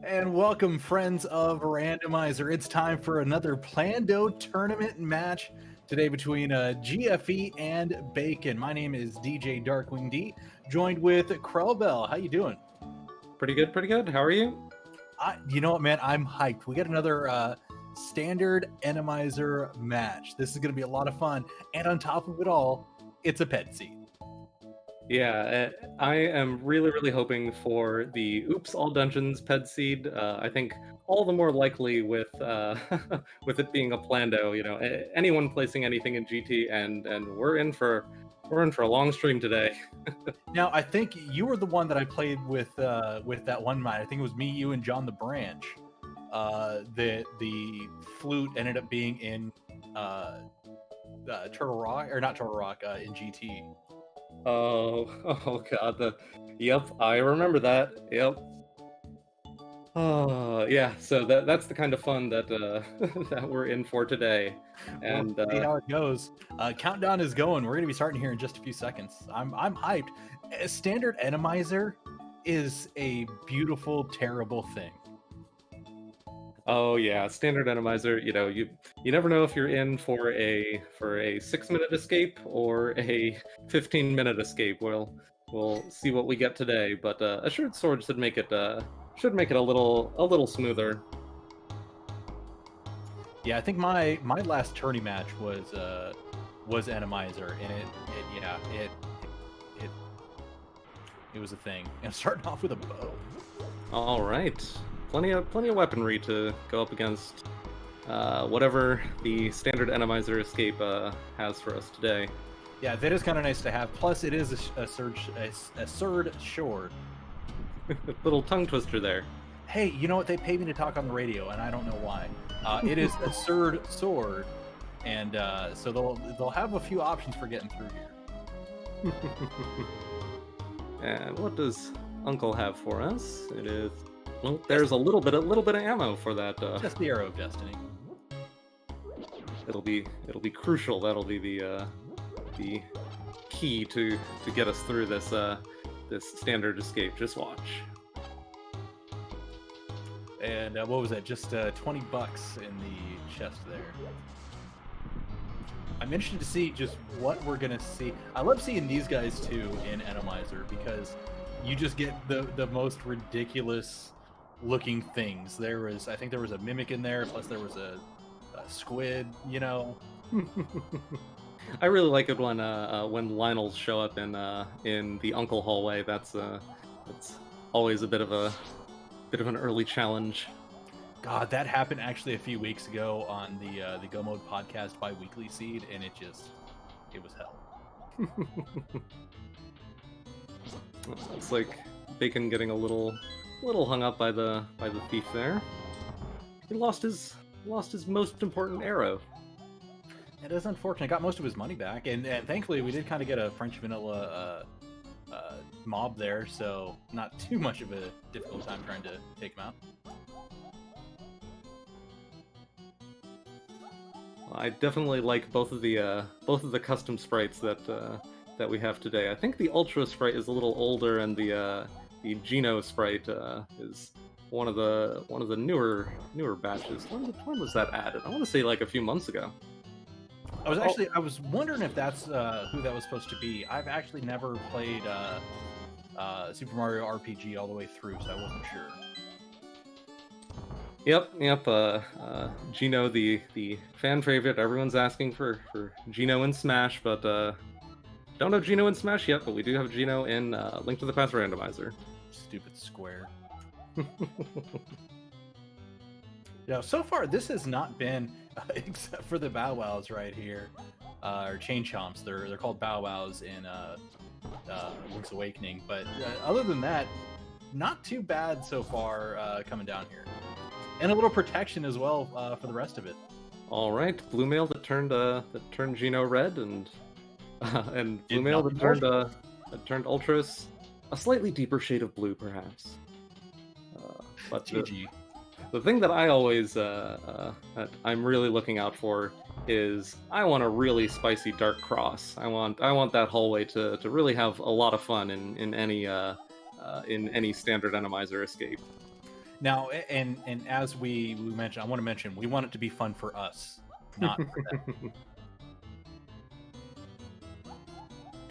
And welcome, friends of Randomizer. It's time for another Plando tournament match today between GFE and Bacon. My name is DJ Darkwing D, joined with Krellbell. How you doing? Pretty good, pretty good. How are you? You know what, man? I'm hyped. We got another standard Enemizer match. This is going to be a lot of fun. And on top of it all, it's a pet seat. Yeah, I am really hoping for the Oops All Dungeons ped seed. I think all the more likely with with it being a Plando. Anyone placing anything in GT, and we're in for a long stream today. Now, I think you were the one that I played with that one night. I think it was me, you, and John the Branch. The flute ended up being in Turtle Rock, or not Turtle Rock, in GT. Oh God, yep, I remember that. Yep. Oh yeah, so that's the kind of fun that that we're in for today, and We'll see how it goes. Countdown is going. We're gonna be starting here in just a few seconds. I'm hyped. A standard Enemizer is a beautiful, terrible thing. oh yeah, standard Enemizer. You never know if you're in for a 6-minute escape or a 15-minute escape. We'll see what we get today, but Assured Sword should make it a little smoother. Yeah, I think my last tourney match was Enemizer, and it was a thing. And starting off with a bow. All right, plenty of weaponry to go up against whatever the standard Enemizer escape has for us today. Yeah, that is kind of nice to have. Plus, it is a surd sword. Little tongue twister there. Hey, you know what? They pay me to talk on the radio, and I don't know why. It is a surd sword, and so they'll have a few options for getting through here. And what does Uncle have for us? It is, well, there's a little bit of ammo for that. Just the Arrow of Destiny. It'll be crucial. That'll be the key to get us through this this standard escape. Just watch. And what was that? Just $20 in the chest there. I'm interested to see just what we're gonna see. I love seeing these guys too in Enemizer because you just get the most ridiculous looking things. I think there was a mimic in there, plus there was a squid. I really like it when Lionels show up in the Uncle hallway. That's always a bit of an early challenge. God, that happened actually a few weeks ago on the Go Mode podcast by Weekly Seed, and it was hell. It's like Bacon getting a little hung up by the thief there. He lost his most important arrow. It is unfortunate. Got most of his money back, and thankfully we did kind of get a French vanilla mob there, so not too much of a difficult time trying to take him out. I definitely like both of the custom sprites that we have today. I think the Ultra sprite is a little older, and the Geno sprite is one of the newer batches. When was that added? I want to say like a few months ago. I was wondering if that's who that was supposed to be. I've actually never played Super Mario RPG all the way through, so I wasn't sure. Yep. Geno, the fan favorite. Everyone's asking for Geno in Smash, but don't have Geno in Smash yet. But we do have Geno in Link to the Past Randomizer. Stupid Square. So far this has not been, except for the Bow Wows right here, or Chain Chomps. They're called Bow Wows in Link's Awakening. But other than that, not too bad so far coming down here. And a little protection as well for the rest of it. All right, blue mail that turned Geno red, and blue mail that turned Ultras a slightly deeper shade of blue, perhaps. But GG. The thing that I always that I'm really looking out for is I want a really spicy dark cross. I want that hallway to really have a lot of fun in any standard Enemizer escape. Now, and as we mentioned, I want to mention we want it to be fun for us, not for them.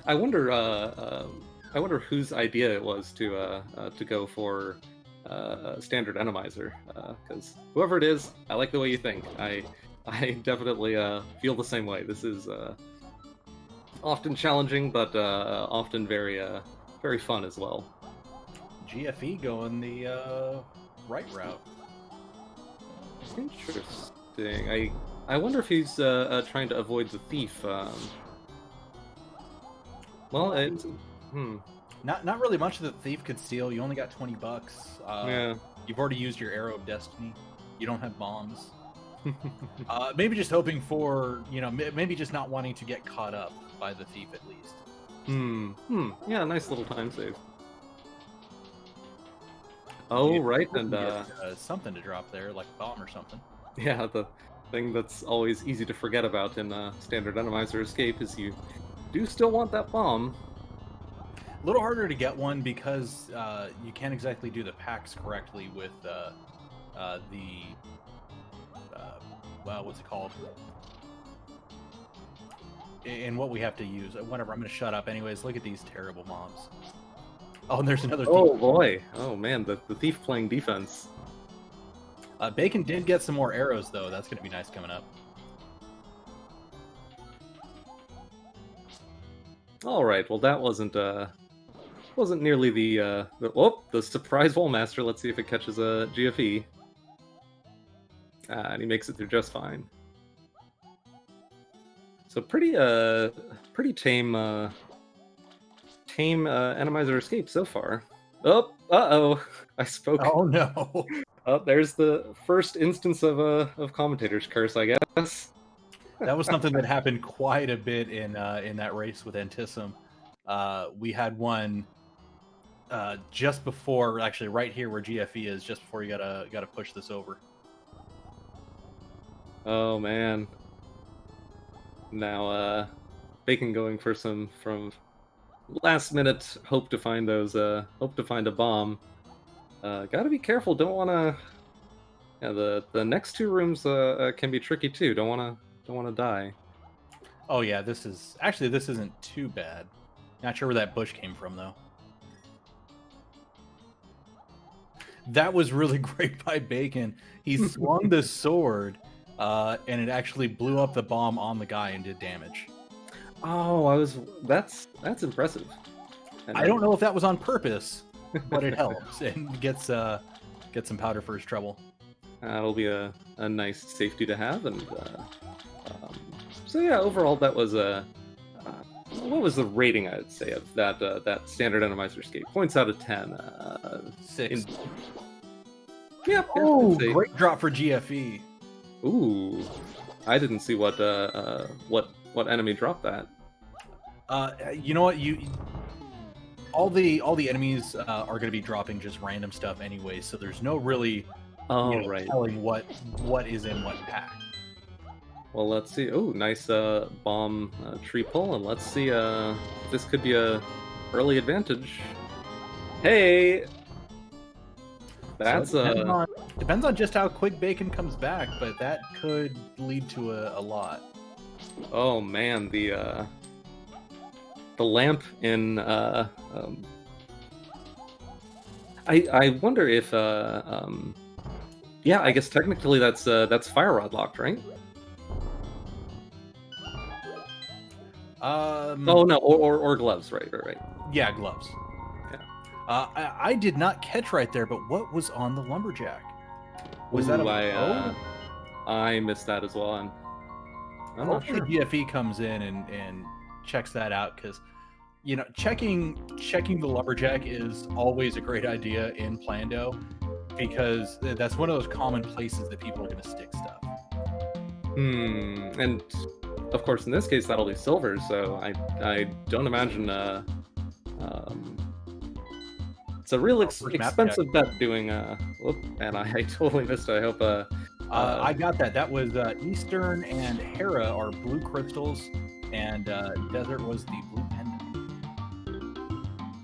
I wonder. I wonder whose idea it was to go for standard enemizer. Because whoever it is, I like the way you think. I definitely feel the same way. This is often challenging, but often very fun as well. GFE going the right route. Interesting. I wonder if he's trying to avoid the thief. Well, it's Not really much that the thief could steal. You only got $20. yeah. You've already used your arrow of destiny. You don't have bombs. Maybe just hoping for, maybe just not wanting to get caught up by the thief at least. Yeah, nice little time save. Oh, right, and get, something to drop there, like a bomb or something. Yeah, the thing that's always easy to forget about in standard enemizer escape is you do still want that bomb. A little harder to get one because you can't exactly do the packs correctly with what's it called? And what we have to use. Whatever, I'm going to shut up anyways. Look at these terrible mobs. Oh, and there's another thief. Oh, boy. Oh, man, the thief playing defense. Bacon did get some more arrows, though. That's going to be nice coming up. All right, well, that wasn't nearly the surprise wallmaster. Let's see if it catches a GFE. And he makes it through just fine. So pretty tame enemizer escape so far. Oh, uh-oh, I spoke. Oh no. Oh, there's the first instance of commentator's curse, I guess. That was something that happened quite a bit in that race with Antisum. We had one just before, actually right here where GFE is, just before you gotta push this over. Oh man. Now Bacon going for some from last minute hope to find a bomb. Gotta be careful, don't wanna the next two rooms can be tricky too. Don't wanna die. Oh yeah, this isn't too bad. Not sure where that bush came from though. That was really great by Bacon. He swung the sword, and it actually blew up the bomb on the guy and did damage. Oh, that's impressive. And I don't know if that was on purpose, but it helps and gets some powder for his trouble. That'll be a nice safety to have, and so yeah, overall that was what was the rating I'd say of that standard enemizer escape? Points out of 10. 6. Yeah. Oh, great drop for GFE. Ooh, I didn't see what enemy dropped that. You know what? All the enemies are going to be dropping just random stuff anyway, so there's no really right. telling what is in what pack. Well, let's see. Oh, nice bomb tree pull, and let's see. This could be a early advantage. Hey, that's so depends on just how quick Bacon comes back, but that could lead to a lot. Oh man, the lamp in I wonder if yeah, I guess technically that's fire rod locked, right? Oh no, or gloves, right? Yeah, gloves. Yeah. I did not catch right there, but what was on the lumberjack? Was that a bow? I missed that as well. I'm not sure. GFE comes in and checks that out, because checking the lumberjack is always a great idea in Plando, because that's one of those common places that people are going to stick stuff. And of course in this case that'll be silver, so I don't imagine it's a real expensive bet doing whoop, and I totally missed it. I hope I got that. That was Eastern and Hera are blue crystals, and Desert was the blue pendant.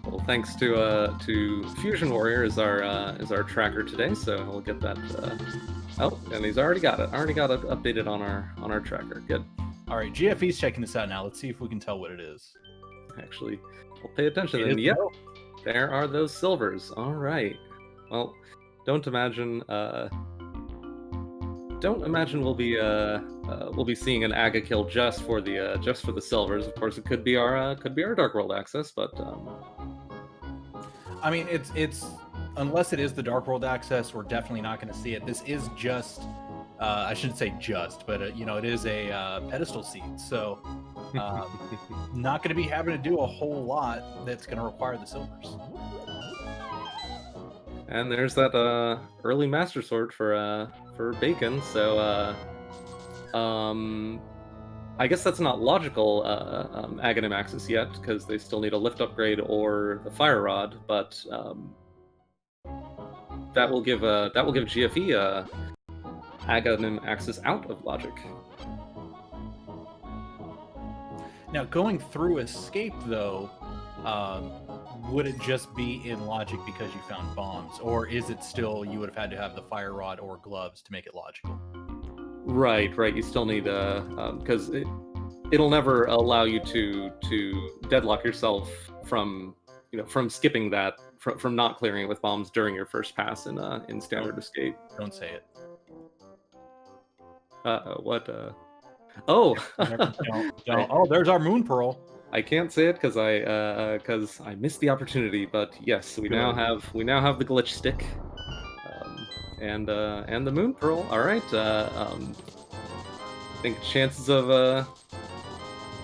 Well, thanks to Fusion Warrior is our tracker today, so we'll get that. Oh, and he's already got it. Already got it updated on our tracker. Good. All right, GFE's checking this out now. Let's see if we can tell what it is. Actually, we'll pay attention. It And is yep, low. there are those silvers. All right. Well, don't imagine we'll be seeing an Aga kill just for the silvers. Of course, it could be our Dark World access, but I mean, it's unless it is the Dark World access, we're definitely not going to see it. This is just, I shouldn't say just, but it is a pedestal seed, so not going to be having to do a whole lot that's going to require the silvers. and there's that early Master Sword for Bacon. So I guess that's not logical Aghanim access yet because they still need a lift upgrade or the Fire Rod, but that will give GFE Aghanim access out of logic. Now, going through Escape, though, would it just be in logic because you found bombs? Or is it still, you would have had to have the Fire Rod or gloves to make it logical? Right. You still need because it'll never allow you to deadlock yourself from skipping that from not clearing it with bombs during your first pass in standard escape. Don't say it. What? Oh. Don't. Oh, there's our Moon Pearl. I can't say it because I missed the opportunity. But yes, we now have the glitch stick. And the Moon Pearl. All right. I think chances of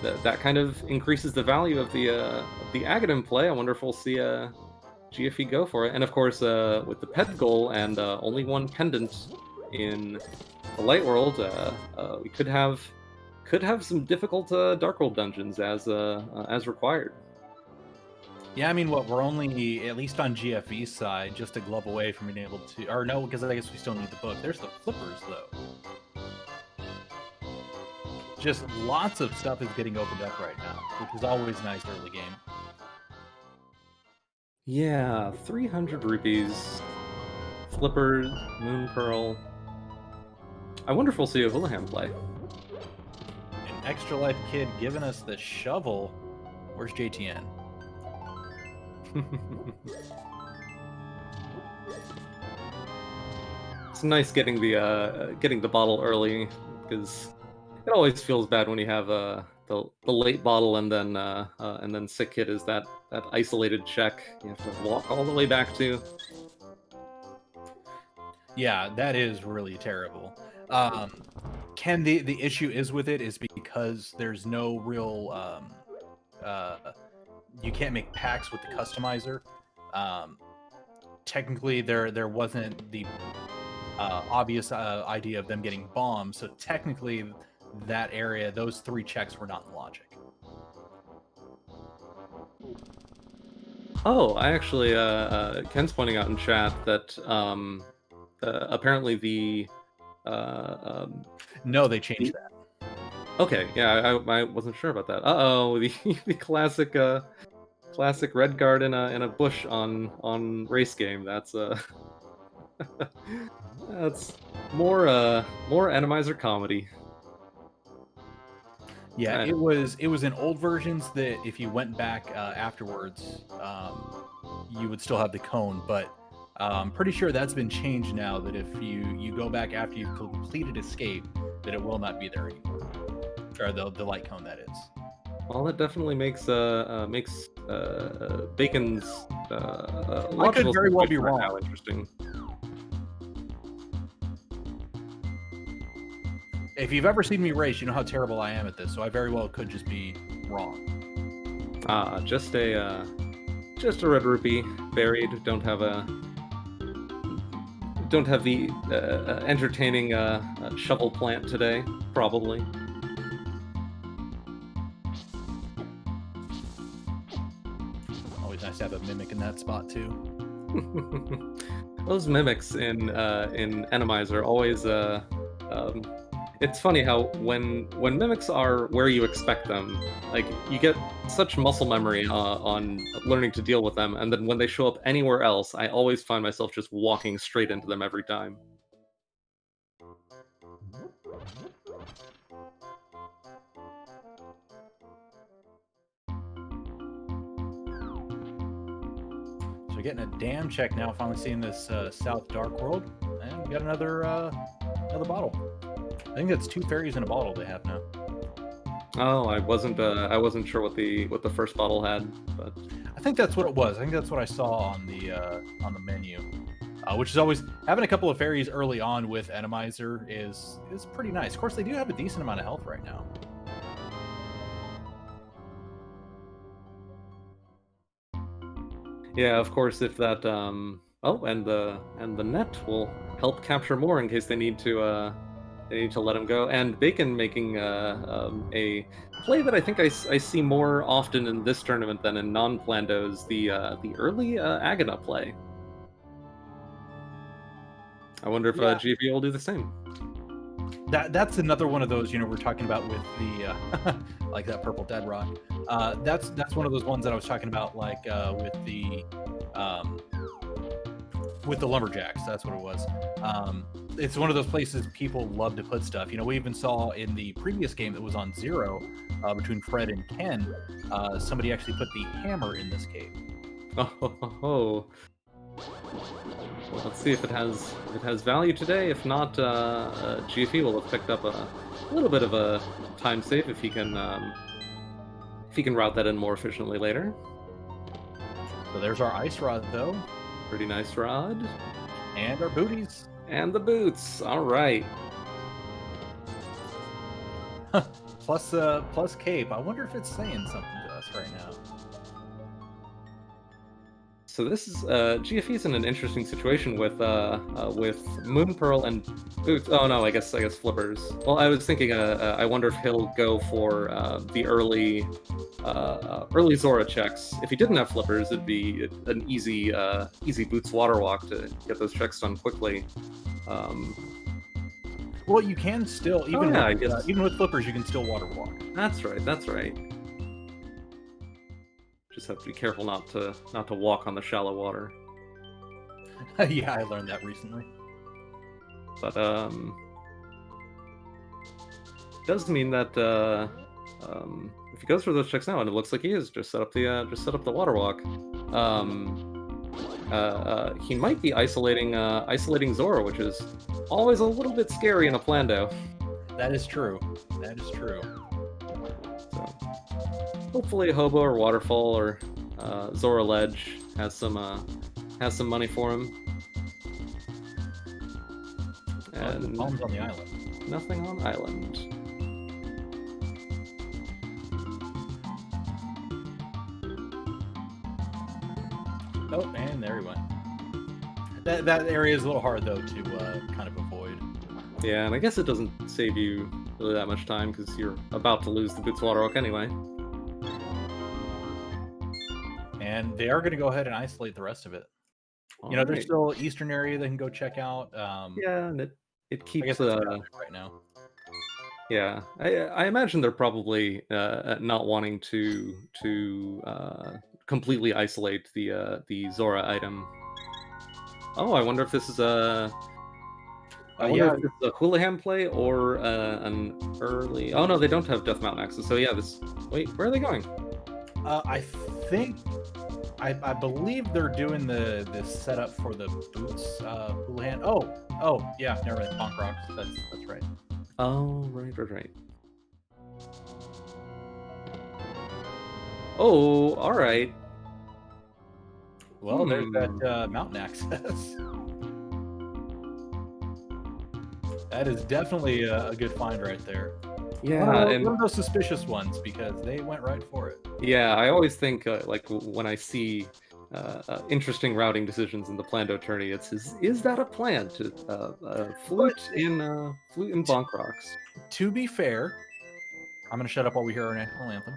that kind of increases the value of the Aghanim play. I wonder if we'll see GFE go for it. And of course, with the pet goal and only one pendant in the Light World, we could have some difficult Dark World dungeons as required. Yeah, I mean, we're only, at least on GFE's side, just a glove away from being able to... Or no, because I guess we still need the book. There's the flippers, though. Just lots of stuff is getting opened up right now, which is always nice early game. Yeah, 300 rupees, flippers, Moon Pearl. I wonder if we'll see a Houlihan play. An Extra Life Kid giving us the shovel. Where's JTN? It's nice getting the bottle early because it always feels bad when you have the late bottle and then Sick Kid is that isolated check you have to walk all the way back to. Yeah, that is really terrible. Ken, the issue is with it is because there's no real you can't make packs with the customizer. Technically, there wasn't the obvious idea of them getting bombs, so technically that area, those 3 checks were not in logic. Oh, I actually Ken's pointing out in chat that apparently the no, they changed that. Okay, yeah, I wasn't sure about that. Uh-oh, the classic red guard in a bush on race game. That's that's more Animizer comedy. Yeah, it was in old versions that if you went back afterwards, you would still have the cone, but I'm pretty sure that's been changed now, that if you go back after you've completed Escape, that it will not be there anymore. Or the light cone, that is. Well, that definitely makes Bacon's I could very well be wrong. Now interesting. If you've ever seen me race, you know how terrible I am at this, so I very well could just be wrong. Just a red rupee buried. Don't have the entertaining shovel plant today, probably. Always nice to have a mimic in that spot too. Those mimics in Animizer always It's funny how when mimics are where you expect them, like you get such muscle memory on learning to deal with them, and then when they show up anywhere else, I always find myself just walking straight into them every time. So getting a dam check now. Finally seeing this South Dark World, and we got another bottle. I think that's 2 fairies in a bottle they have now. Oh, I wasn't sure what the first bottle had, but I think that's what it was. I think that's what I saw on the menu. Which is always having a couple of fairies early on with Enemizer is pretty nice. Of course, they do have a decent amount of health right now. yeah, of course, if that oh, and the net will help capture more in case they need to let him go. And Bacon making a play that I think I see more often in this tournament than in non-Plandos, the early Agana play. I wonder if Yeah, GP will do the same. that's another one of those we're talking about with the like that purple dead rock. That's one of those ones that I was talking about like um, with the lumberjacks. That's what it was. It's one of those places people love to put stuff. We even saw in the previous game that was on Zero between Fred and Ken, somebody actually put the hammer in this cave. Oh, well, let's see if it has value today. If not, GFE will have picked up a little bit of a time save if he can route that in more efficiently later. So there's our ice rod though, Pretty nice rod. and our booties. And the boots. All right. Plus cape. I wonder if it's saying something to us right now. So this is GFE's in an interesting situation with Moon Pearl and boots. Oh no, I guess flippers. Well, I was thinking I wonder if he'll go for the early Zora checks. If he didn't have flippers, it'd be an easy boots water walk to get those checks done quickly. Well, you can still even yeah, I with, guess. even with flippers, you can still water walk. That's right. That's right. Just have to be careful not to walk on the shallow water. Yeah, I learned that recently. But does mean that if he goes for those checks now, and it looks like he is, just set up the water walk. He might be isolating Zora, which is always a little bit scary in a Plando. That is true. That is true. So hopefully Hobo or Waterfall or Zora Ledge has some money for him. And bombs on the island. Nothing on island. Oh, and there he went. That area is a little hard though to kind of avoid. Yeah, and I guess it doesn't save you really that much time because you're about to lose the Boots Water Walk anyway. And they are going to go ahead and isolate the rest of it. There's still eastern area they can go check out. Yeah, and it keeps right now. Yeah, I imagine they're probably not wanting to completely isolate the Zora item. Oh, I wonder if this is a. I wonder if this is a Houlihan play or an early. Oh no, they don't have Death Mountain access. So yeah, this. Wait, where are they going? I think. I believe they're doing the setup for the boots Houlihan. Oh yeah, never mind. Bonk Rocks. That's right. Oh right. Oh, all right. Well, there's that mountain access. That is definitely a good find right there. Yeah, and one of those suspicious ones because they went right for it. Yeah, I always think like when I see interesting routing decisions in the Plando tourney, is that a plan to flute in Bonk Rocks? To be fair, I'm gonna shut up while we hear our national anthem.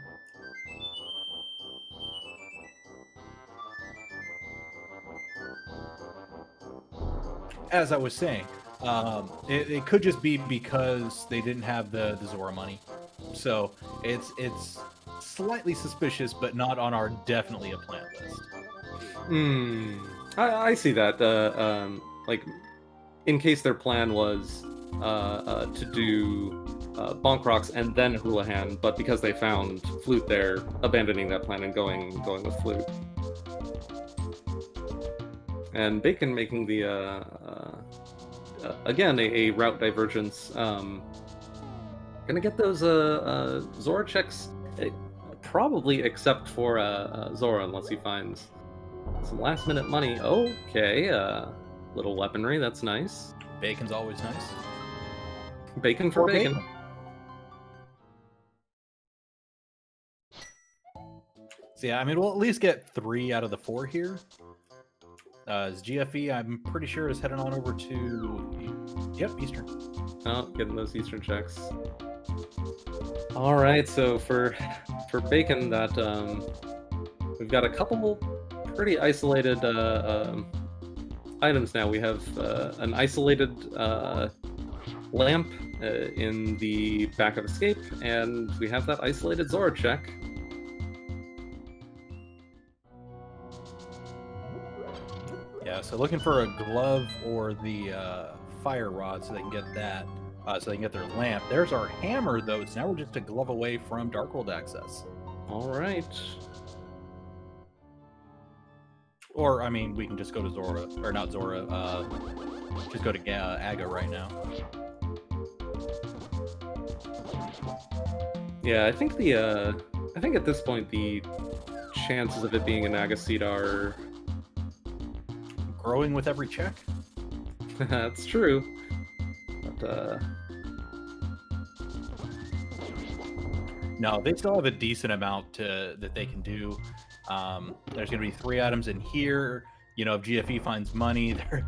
As I was saying, It could just be because they didn't have the Zora money, so it's slightly suspicious, but not on our definitely a plant list. I see that. Like, in case their plan was to do Bonk Rocks and then Houlihan, but because they found Flute there, abandoning that plan and going with Flute. And Bacon making the again a route divergence. Gonna get those Zora checks, probably except for Zora, unless he finds some last minute money. Okay, little weaponry, that's nice. Bacon's always nice. Bacon for bacon. So yeah, I mean, we'll at least get 3 out of the 4 here. As GFE, I'm pretty sure, is heading on over to, yep, Eastern. Oh, getting those Eastern checks. All right, so for Bacon, that we've got a couple pretty isolated items now. We have an isolated lamp in the back of Escape, and we have that isolated Zora check. Yeah, so looking for a glove or the fire rod so they can get that, so they can get their lamp. There's our hammer, though, so now we're just a glove away from Darkworld access. All right. Or, I mean, we can just go to Zora, or not Zora, just go to Aga right now. Yeah, I think at this point the chances of it being an Aga seed are growing with every check. That's true. But no, they still have a decent amount that they can do. There's going to be 3 items in here. You know, if GFE finds money, they're...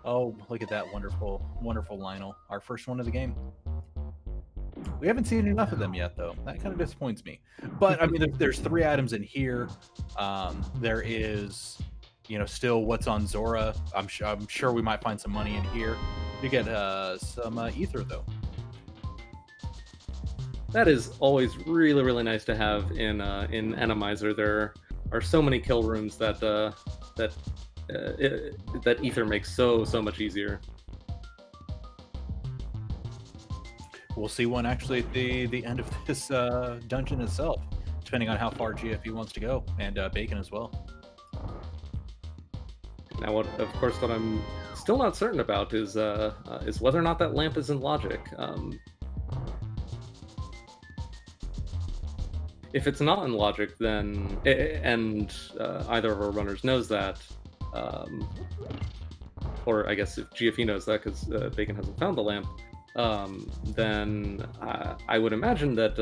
Oh, look at that wonderful, wonderful Lionel. Our first one of the game. We haven't seen enough of them yet, though. That kind of disappoints me. But, I mean, there's 3 items in here. There is, you know, still what's on Zora. I'm sure we might find some money in here. You get some ether, though. That is always really, really nice to have in Enemizer. There are so many kill rooms that that ether makes so much easier. We'll see one actually at the end of this dungeon itself, depending on how far GFE wants to go, and Bacon as well. Now, what I'm still not certain about is whether or not that lamp is in logic. If it's not in logic, then and either of our runners knows that, or I guess if GFE knows that because Bacon hasn't found the lamp, then I would imagine that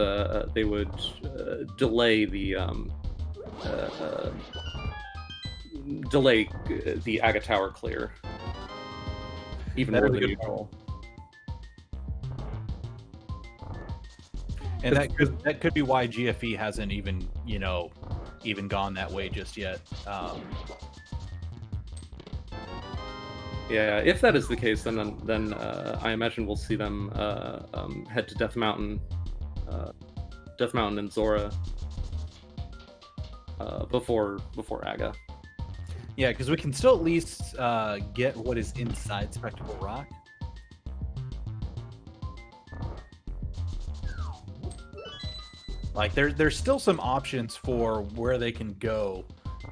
they would delay the Aga Tower clear even more than usual. And that could be why GFE hasn't even gone that way just yet. Yeah, if that is the case, then I imagine we'll see them head to Death Mountain and Zora before Aga. Yeah, because we can still at least get what is inside Spectacle Rock. Like there's still some options for where they can go,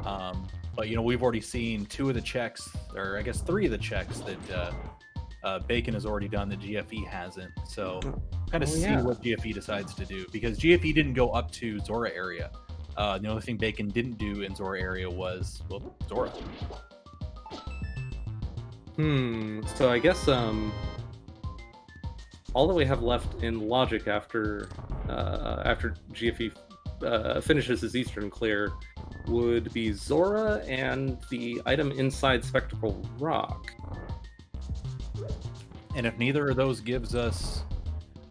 but we've already seen 2 of the checks, or I guess 3 of the checks that Bacon has already done that GFE hasn't. So kind of see what GFE decides to do, because GFE didn't go up to Zora area. The only thing Bacon didn't do in Zora area was Zora. So I guess all that we have left in logic after GFE finishes his Eastern clear would be Zora and the item inside Spectacle Rock. And if neither of those gives us,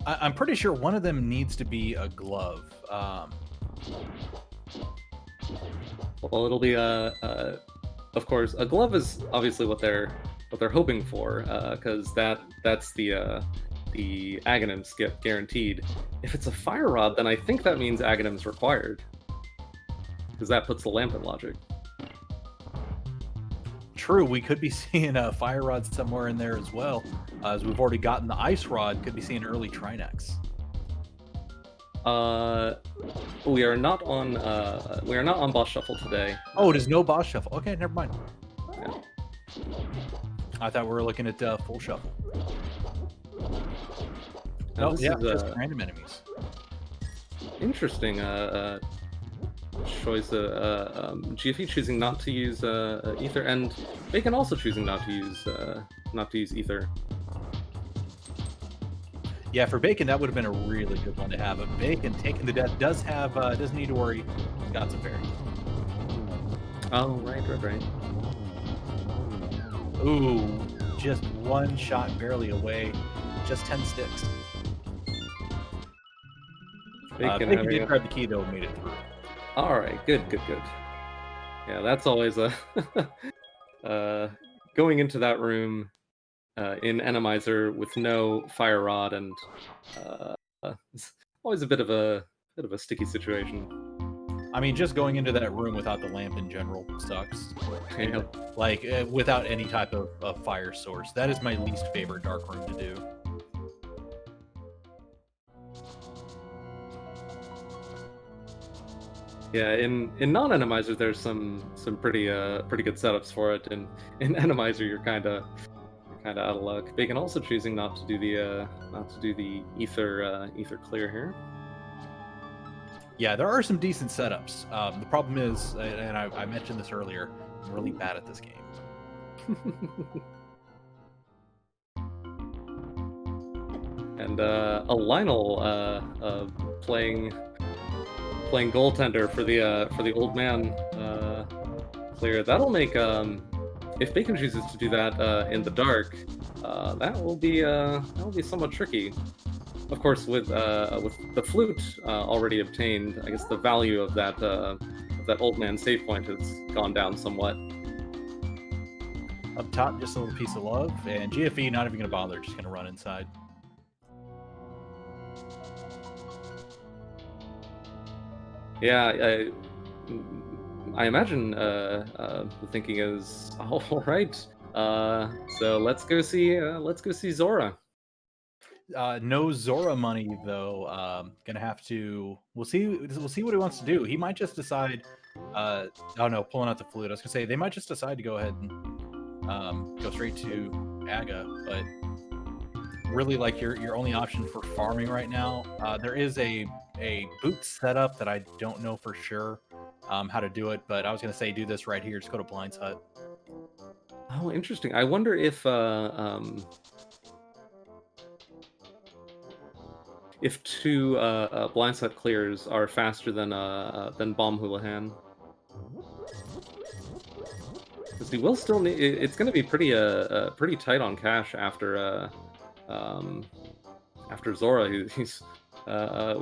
I'm pretty sure one of them needs to be a glove. Well, it'll be of course, a glove is obviously what they're they're hoping for, because that's the Aghanims get guaranteed. If it's a Fire Rod, then I think that means Aghanims required, because that puts the lamp in logic. True, we could be seeing a Fire Rod somewhere in there as well, as we've already gotten the Ice Rod. Could be seeing early Trinex. We are not on boss shuffle today. Oh, there's no boss shuffle. Okay, never mind. Yeah. I thought we were looking at full shuffle. Now, No, this yeah, is, just random enemies. Interesting choice. GFE choosing not to use ether, and Bacon also choosing not to use ether. Yeah, for Bacon, that would have been a really good one to have. But Bacon taking the death doesn't need to worry. He's got some fairy. Oh, right. Ooh, just one shot barely away. Just 10 sticks. Bacon did grab the key though and made it through. All right, good. Yeah, that's always a going into that room in Enemizer with no Fire Rod, and it's always a bit of a sticky situation. I mean, just going into that room without the lamp in general sucks. Yeah. Like, without any type of fire source. That is my least favorite dark room to do. Yeah, in non-Enemizer, there's some pretty good setups for it. In Enemizer, you're kind of out of luck. Bacon also choosing not to do the ether clear here. Yeah, there are some decent setups. The problem is, and I mentioned this earlier, I'm really bad at this game. And a Lionel playing goaltender for the old man clear. That'll make if Bacon chooses to do that in the dark, that will be somewhat tricky. Of course, with the flute already obtained, I guess the value of that old man save point has gone down somewhat. Up top, just a little piece of love, and GFE not even going to bother, just going to run inside. Yeah, I imagine the thinking is all right. So let's go see Zora. No Zora money though. Gonna have to. We'll see what he wants to do. He might just decide. Oh no, pulling out the flute. I was gonna say they might just decide to go ahead and go straight to Aga, but really, like your only option for farming right now. There is a boot setup that I don't know for sure how to do it, but I was gonna say do this right here. Just go to Blind's Hut. Oh, interesting. I wonder if two Blind's Hut clears are faster than Bomb Houlihan. Because he will still need. It's going to be pretty tight on cash after Zora.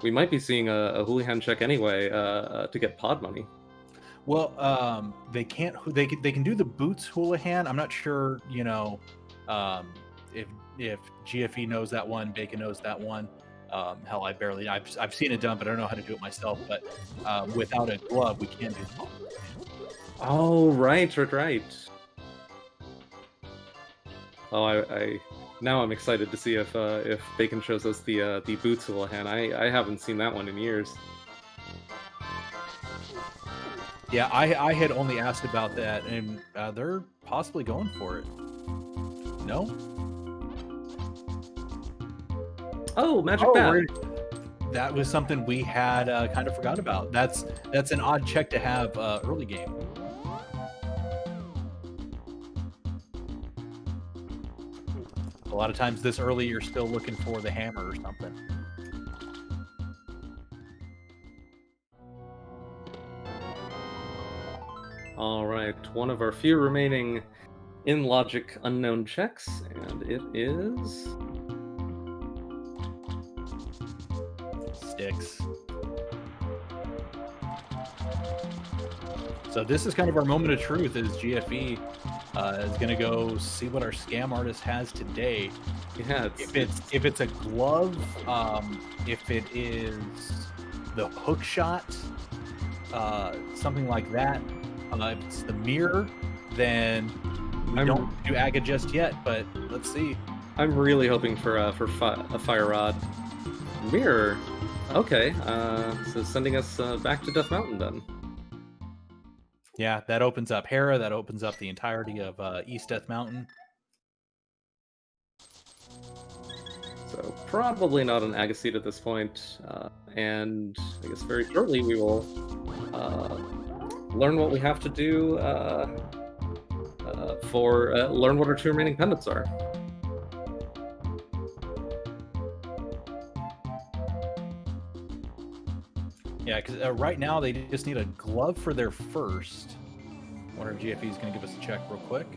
We might be seeing a Houlihan check anyway to get pod money. Well, they can't. They can do the boots Houlihan. I'm not sure. If GFE knows that one, Bacon knows that one. Hell, I've seen it done, but I don't know how to do it myself. But without a glove, we can't do the. Oh, right. Oh, now I'm excited to see if Bacon shows us the boots Houlihan. I haven't seen that one in years. Yeah, I had only asked about that, and they're possibly going for it. No? Oh, Magic Bat. That was something we had kind of forgot about. That's an odd check to have early game. A lot of times this early, you're still looking for the hammer or something. All right, one of our few remaining in logic unknown checks, and it is sticks. So this is kind of our moment of truth as GFE is gonna go see what our scam artist has today. Yeah, If it's a glove, if it is the hook shot, something like that. If it's the mirror, then we don't do Aga just yet, but let's see. I'm really hoping for a fire rod. Mirror. Okay, so sending us back to Death Mountain then. Yeah, that opens up Hera. That opens up the entirety of East Death Mountain. So probably not an Agaseed at this point, and I guess very shortly we will learn what we have to do for learn what our 2 remaining pendants are. Yeah, because right now they just need a glove for their first. I wonder if GFE is going to give us a check real quick.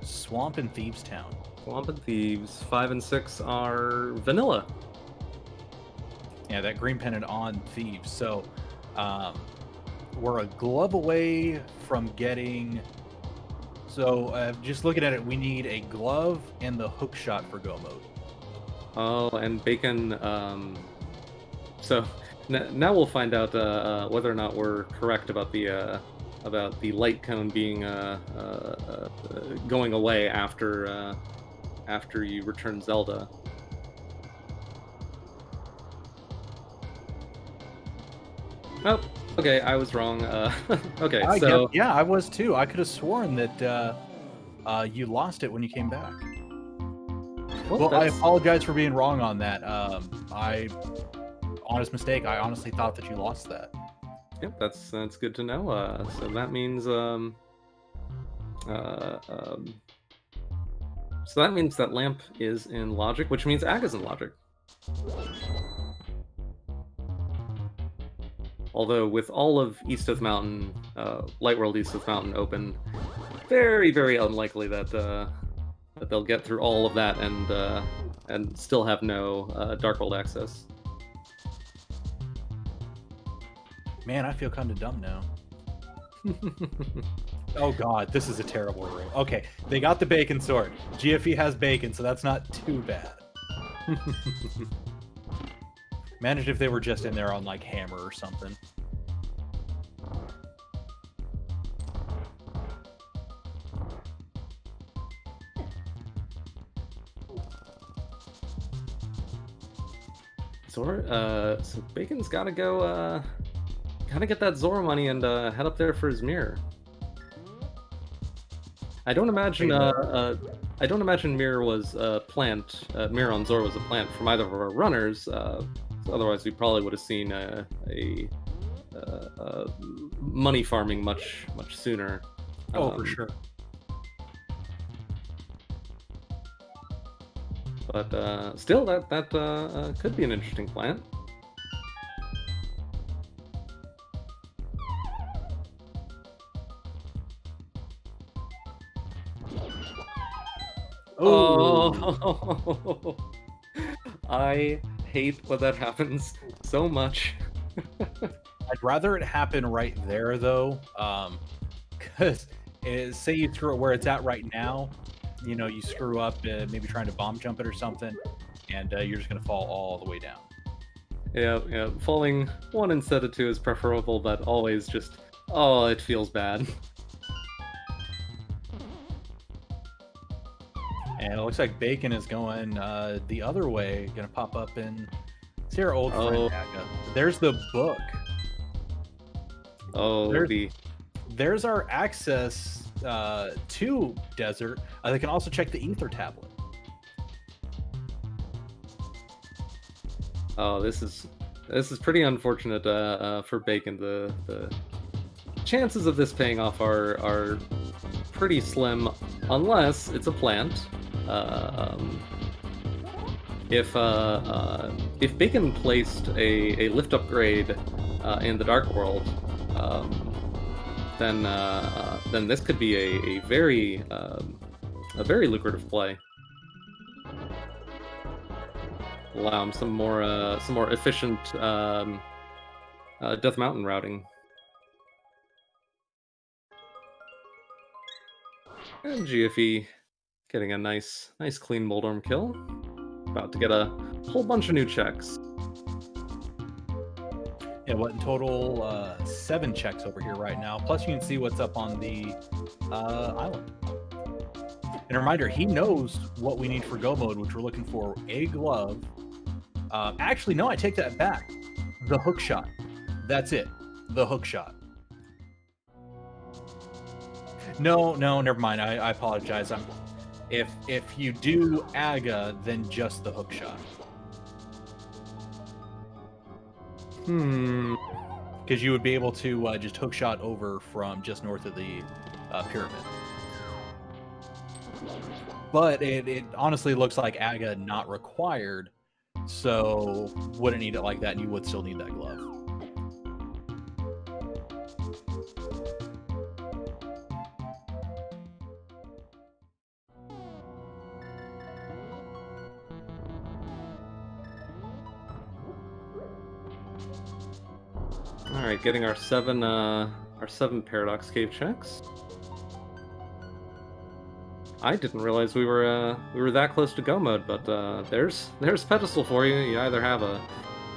Swamp and Thieves Town. Swamp and Thieves. 5 and 6 are vanilla. Yeah, that green pendant on Thieves. So we're a glove away from getting... So just looking at it, we need a glove and the hook shot for go mode. Oh, and Bacon. So now we'll find out whether or not we're correct about the light cone being going away after you return Zelda. Oh, okay, I was wrong. Okay, so yeah, I was too. I could have sworn that you lost it when you came back. Well, I apologize for being wrong on that. Honest mistake. I honestly thought that you lost that. Yep, that's good to know. So that means so that means that Lamp is in Logic, which means Aga's in Logic. Although with all of East of Mountain, Light World East of Mountain open, very, very unlikely that that they'll get through all of that and still have no Dark World access. Man, I feel kind of dumb now. Oh god, this is a terrible room. Okay, they got the bacon sword. GFE has bacon, so that's not too bad. Imagine if they were just in there on like hammer or something. So Bacon's gotta go, gotta get that Zora money and head up there for his mirror. I don't imagine Mirror was a plant. Mirror on Zora was a plant from either of our runners. So otherwise, we probably would have seen a money farming much sooner. Oh, for sure. But still, that could be an interesting plant. Oh, I hate when that happens so much. I'd rather it happen right there, though, because say you screw it where it's at right now, you know, you screw up, maybe trying to bomb jump it or something, and you're just going to fall all the way down. Yeah, falling 1 instead of 2 is preferable, but always just, oh, it feels bad. And it looks like Bacon is going the other way, going to pop up in... See our old friend, Aga. There's the book. Oh, there's our access to Desert. They can also check the Ether tablet. Oh, this is pretty unfortunate for Bacon. The chances of this paying off are pretty slim, unless it's a plant. If Bacon placed a lift upgrade in the Dark World, then this could be a very lucrative play. Allow him some more efficient Death Mountain routing. And GFE getting a nice clean Moldorm kill. About to get a whole bunch of new checks. Yeah, what in total? 7 checks over here right now. Plus, you can see what's up on the island. And a reminder, he knows what we need for go mode, which we're looking for a glove. Actually, no, I take that back. The hook shot. That's it. The hook shot. No, never mind. I apologize. If you do AGA, then just the hook shot. Because you would be able to just hook shot over from just north of the pyramid. But it honestly looks like AGA not required, so wouldn't need it like that, and you would still need that glove. All right, getting our seven Paradox Cave checks. I didn't realize we were that close to go mode, but there's pedestal for you. You either have a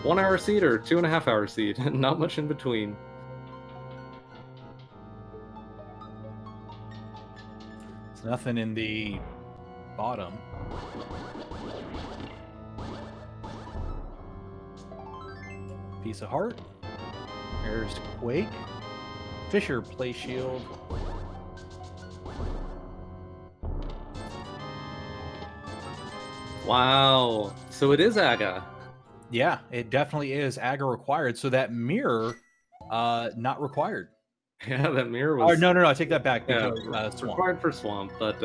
1-hour seed or 2.5-hour seed, not much in between. There's nothing in the bottom. Piece of heart. There's Quake. Fisher play shield. Wow. So it is AGA. Yeah, it definitely is AGA required. So that mirror, not required. Yeah, that mirror was. Or no, I take that back because Swamp. Required for Swamp, but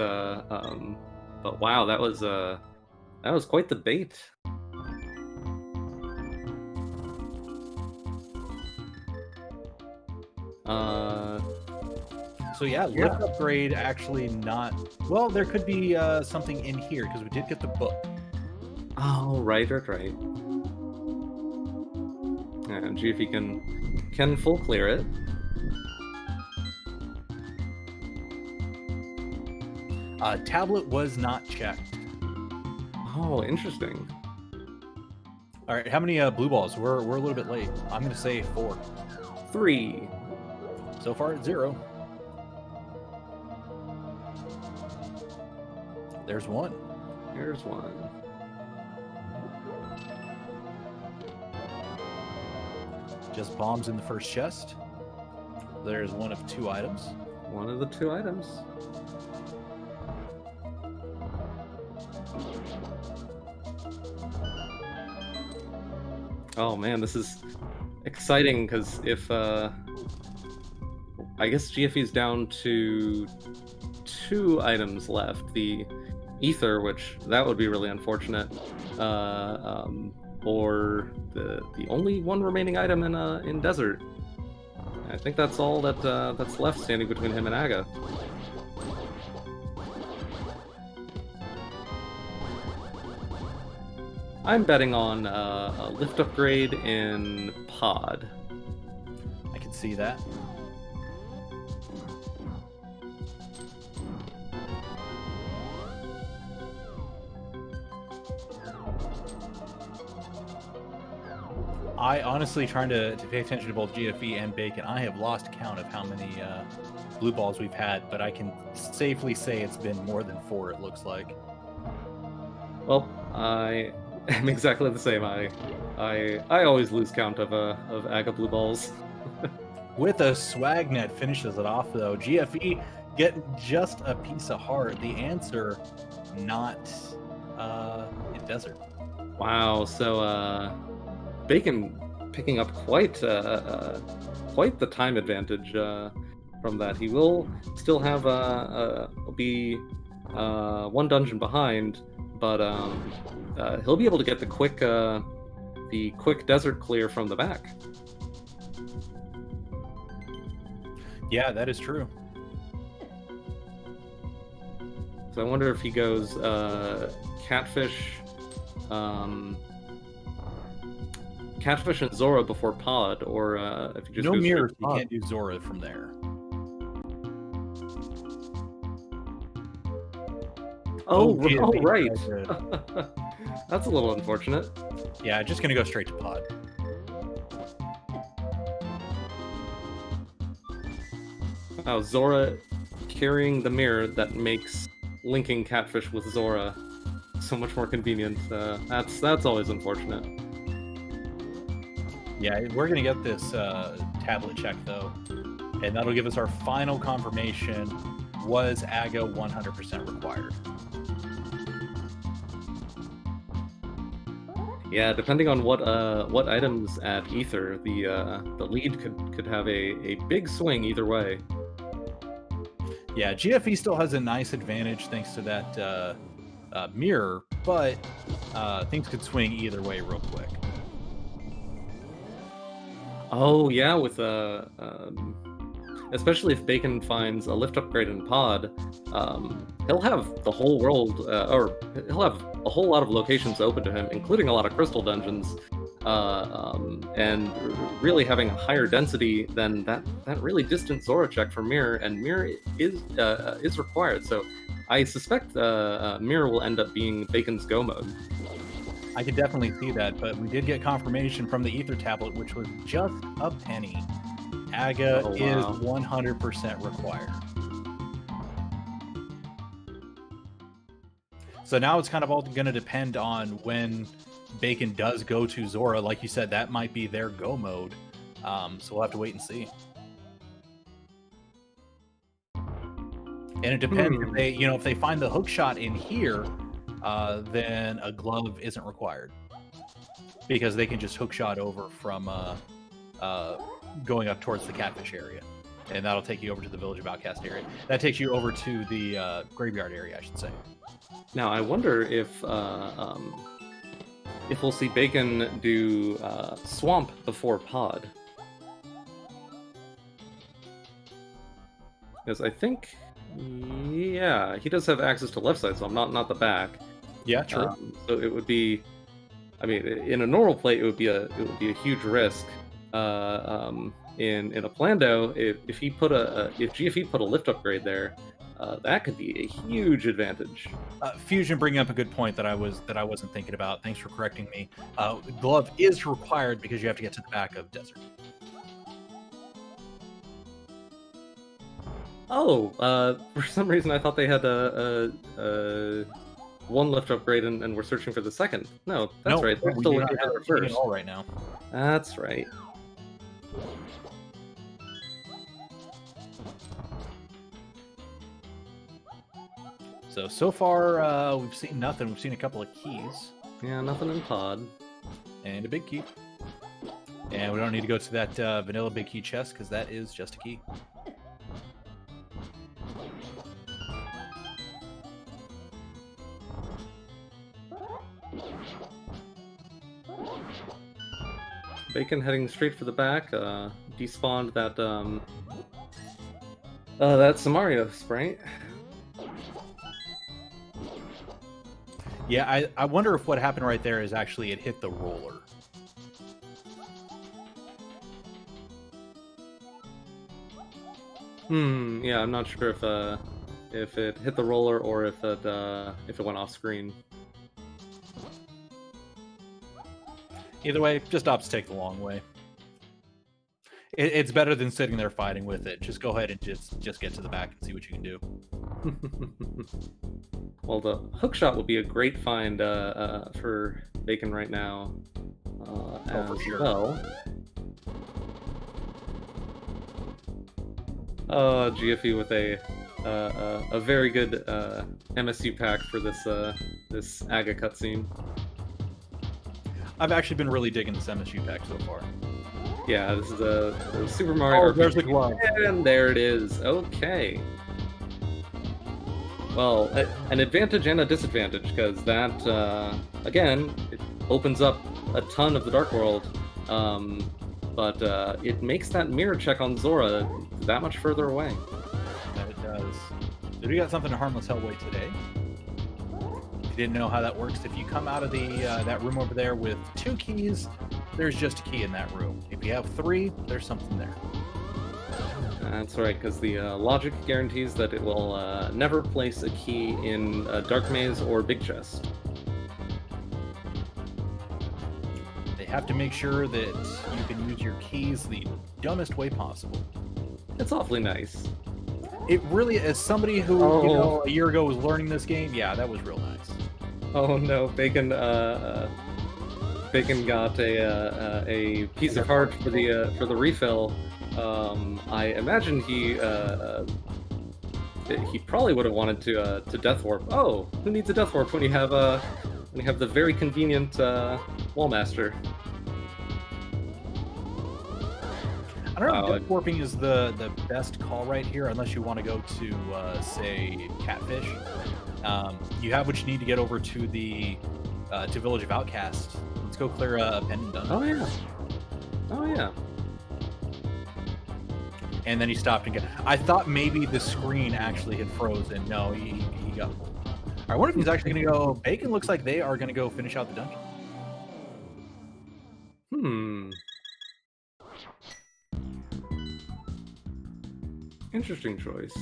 wow, that was quite the bait. So yeah, lift upgrade actually not. Well, there could be something in here because we did get the book. Oh, right. And see if he can full clear it. Tablet was not checked. Oh, interesting. All right, how many blue balls? We're a little bit late. I'm gonna say 4. 3. So far it's 0. There's 1. There's 1. Just bombs in the first chest. There's 1 of 2 items. 1 of the 2 items. Oh man, this is exciting because if I guess GFE's down to 2 items left. The Ether, which that would be really unfortunate, or the only one remaining item in Desert. I think that's all that's left standing between him and AGA. I'm betting on a lift upgrade in Pod. I can see that. I honestly, trying to pay attention to both GFE and Bacon, I have lost count of how many blue balls we've had, but I can safely say it's been more than 4, it looks like. Well, I am exactly the same. I always lose count of AGA blue balls. With a Swagnet finishes it off, though. GFE getting just a piece of heart. The answer, not in Desert. Wow, so Bacon picking up quite the time advantage from that. He will still have be 1 dungeon behind, but he'll be able to get the quick desert clear from the back. Yeah, that is true. So I wonder if he goes Catfish, Catfish and Zora before Pod, or if he just no goes mirrors, straight you Pod. can't do Zora from there. Oh, oh, GFE, right. so good. That's a little unfortunate. Yeah, just gonna go straight to pod. Wow, Zora carrying the mirror that makes linking Catfish with Zora so much more convenient. That's always unfortunate. Yeah, we're gonna get this tablet check though, and that'll give us our final confirmation. Was AGA 100% required? Yeah, depending on what items at Ether, the lead could have a big swing either way. Yeah, GFE still has a nice advantage thanks to that mirror, but things could swing either way real quick. Oh yeah, with especially if Bacon finds a lift upgrade in Pod, he'll have the whole world, or he'll have a whole lot of locations open to him, including a lot of crystal dungeons, and really having a higher density than that really distant Zora check for Mirror, and Mirror is required. So I suspect Mirror will end up being Bacon's go mode. I could definitely see that, but we did get confirmation from the Ether tablet, which was just a penny. AGA is 100% required. So now it's kind of all going to depend on when Bacon does go to Zora. Like you said, that might be their go mode. So we'll have to wait and see. And it depends if they, if they find the hook shot in here, then a glove isn't required because they can just hook shot over from going up towards the Catfish area, and that'll take you over to the Village of Outcast area. That takes you over to the graveyard area, I should say. Now I wonder if we'll see Bacon do Swamp before Pod, because I think, yeah, he does have access to left side, so I'm not the back. Yeah, true. So it would be, I mean, in a normal play, it would be a huge risk. In a Plando, if GFE put a lift upgrade there, that could be a huge advantage. Fusion bringing up a good point that I wasn't thinking about. Thanks for correcting me. Glove is required because you have to get to the back of Desert. Oh, for some reason I thought they had a one lift upgrade and we're searching for the second. No, that's right. They're still looking for the first. All right now. That's right. So far, we've seen nothing. We've seen a couple of keys. Yeah, nothing in Pod. And a big key. And we don't need to go to that vanilla big key chest because that is just a key. Bacon heading straight for the back. Despawned that that Samaria sprite. Yeah, I wonder if what happened right there is actually it hit the roller. Yeah, I'm not sure if it hit the roller or if it went off screen. Either way, just opt to take the long way. It's better than sitting there fighting with it. Just go ahead and just get to the back and see what you can do. Well, the hook shot would be a great find for Bacon right now. For sure. Well. GFE with a very good MSU pack for this AGA cutscene. I've actually been really digging this MSU pack so far. Yeah, this is a Super Mario. Oh, there's the glove. And there it is. Okay. Well, an advantage and a disadvantage, because that, again, it opens up a ton of the Dark World, but it makes that mirror check on Zora that much further away. That it does. Did we got something to Harmless Hellway today? If you didn't know how that works, if you come out of that room over there with 2 keys, there's just a key in that room. If you have 3, there's something there. That's right, because the logic guarantees that it will never place a key in a dark maze or big chest. They have to make sure that you can use your keys the dumbest way possible. It's awfully nice. It really, as somebody who a year ago was learning this game, yeah, that was real nice. Oh no, Bacon Bacon got a piece of heart for the refill. I imagine he probably would have wanted to death warp. Oh, who needs a death warp when you have the very convenient Wallmaster? I don't know if death warping is the best call right here, unless you want to go to say Catfish. You have what you need to get over to the to Village of Outcast. Let's go clear a pendant dungeon. Oh yeah. Oh yeah. And then he stopped and got. I thought maybe the screen actually had frozen. No, he got pulled. I wonder if he's actually going to go. Bacon looks like they are going to go finish out the dungeon. Interesting choice.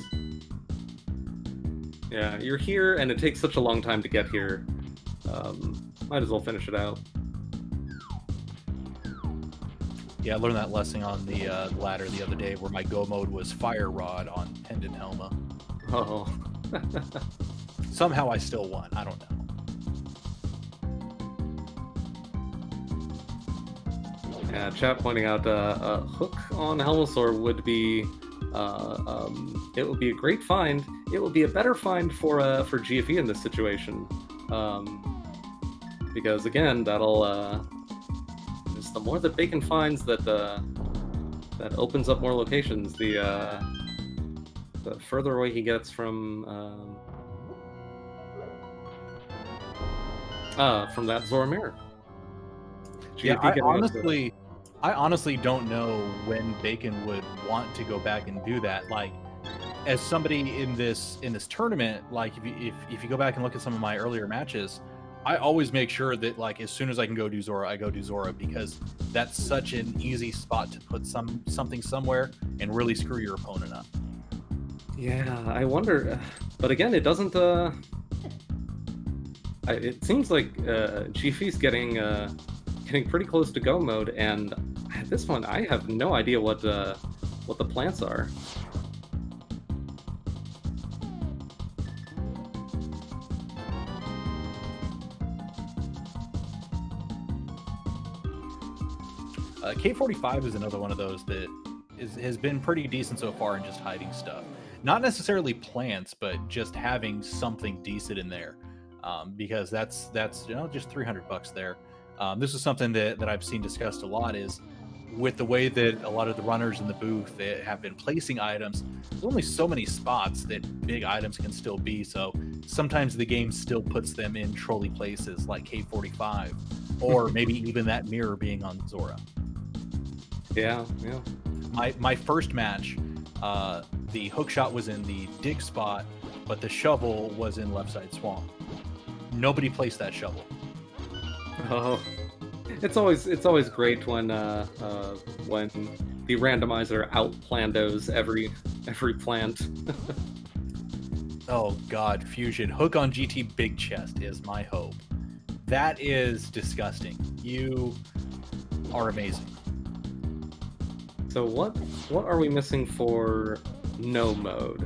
Yeah, you're here, and it takes such a long time to get here. Might as well finish it out. Yeah, I learned that lesson on the ladder the other day, where my go mode was Fire Rod on Pendant Helma. Oh. Somehow I still won. I don't know. Yeah, chat pointing out a hook on Helmosaur would be it would be a great find. It would be a better find for GFE in this situation, because again, that'll just the more that Bacon finds that that opens up more locations. The further away he gets from that Zora mirror. Yeah, I honestly don't know when Bacon would want to go back and do that. Like, as somebody in this tournament, like if you go back and look at some of my earlier matches, I always make sure that, like, as soon as I can go do Zora, I go do Zora, because that's such an easy spot to put something somewhere and really screw your opponent up. Yeah, I wonder, but again, it doesn't. It seems like GFE's getting pretty close to go mode, and at this one, I have no idea what the plans are. K45 is another one of those that has been pretty decent so far in just hiding stuff. Not necessarily plants, but just having something decent in there, because that's just $300 there. This is something that I've seen discussed a lot, is with the way that a lot of the runners in the booth they have been placing items, there's only so many spots that big items can still be, so sometimes the game still puts them in trolley places like K45, or maybe even that mirror being on Zora. Yeah. My first match, the hook shot was in the dig spot, but the shovel was in left side swamp. Nobody placed that shovel. Oh, it's always great when the randomizer out Plandos every plant. Oh God, Fusion hook on GT big chest is my hope. That is disgusting. You are amazing. So what are we missing for no mode?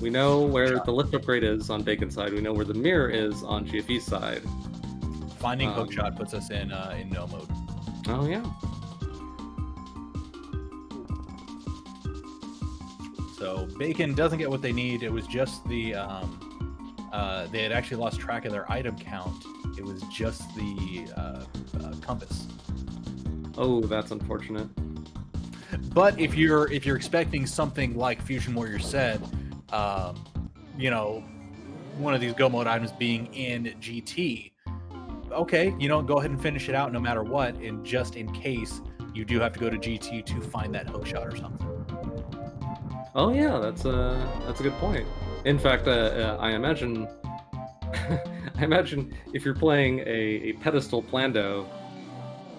We know where the lift upgrade is on Bacon's side. We know where the mirror is on GFE's side. Finding hookshot puts us in no mode. Oh yeah. So Bacon doesn't get what they need. It was just the they had actually lost track of their item count. It was just the compass. Oh, that's unfortunate. But if you're expecting something like Fusion Warrior said, one of these go mode items being in GT, okay, go ahead and finish it out no matter what, and just in case you do have to go to GT to find that hookshot or something. Oh yeah, that's a good point. In fact, I imagine if you're playing a pedestal Plando,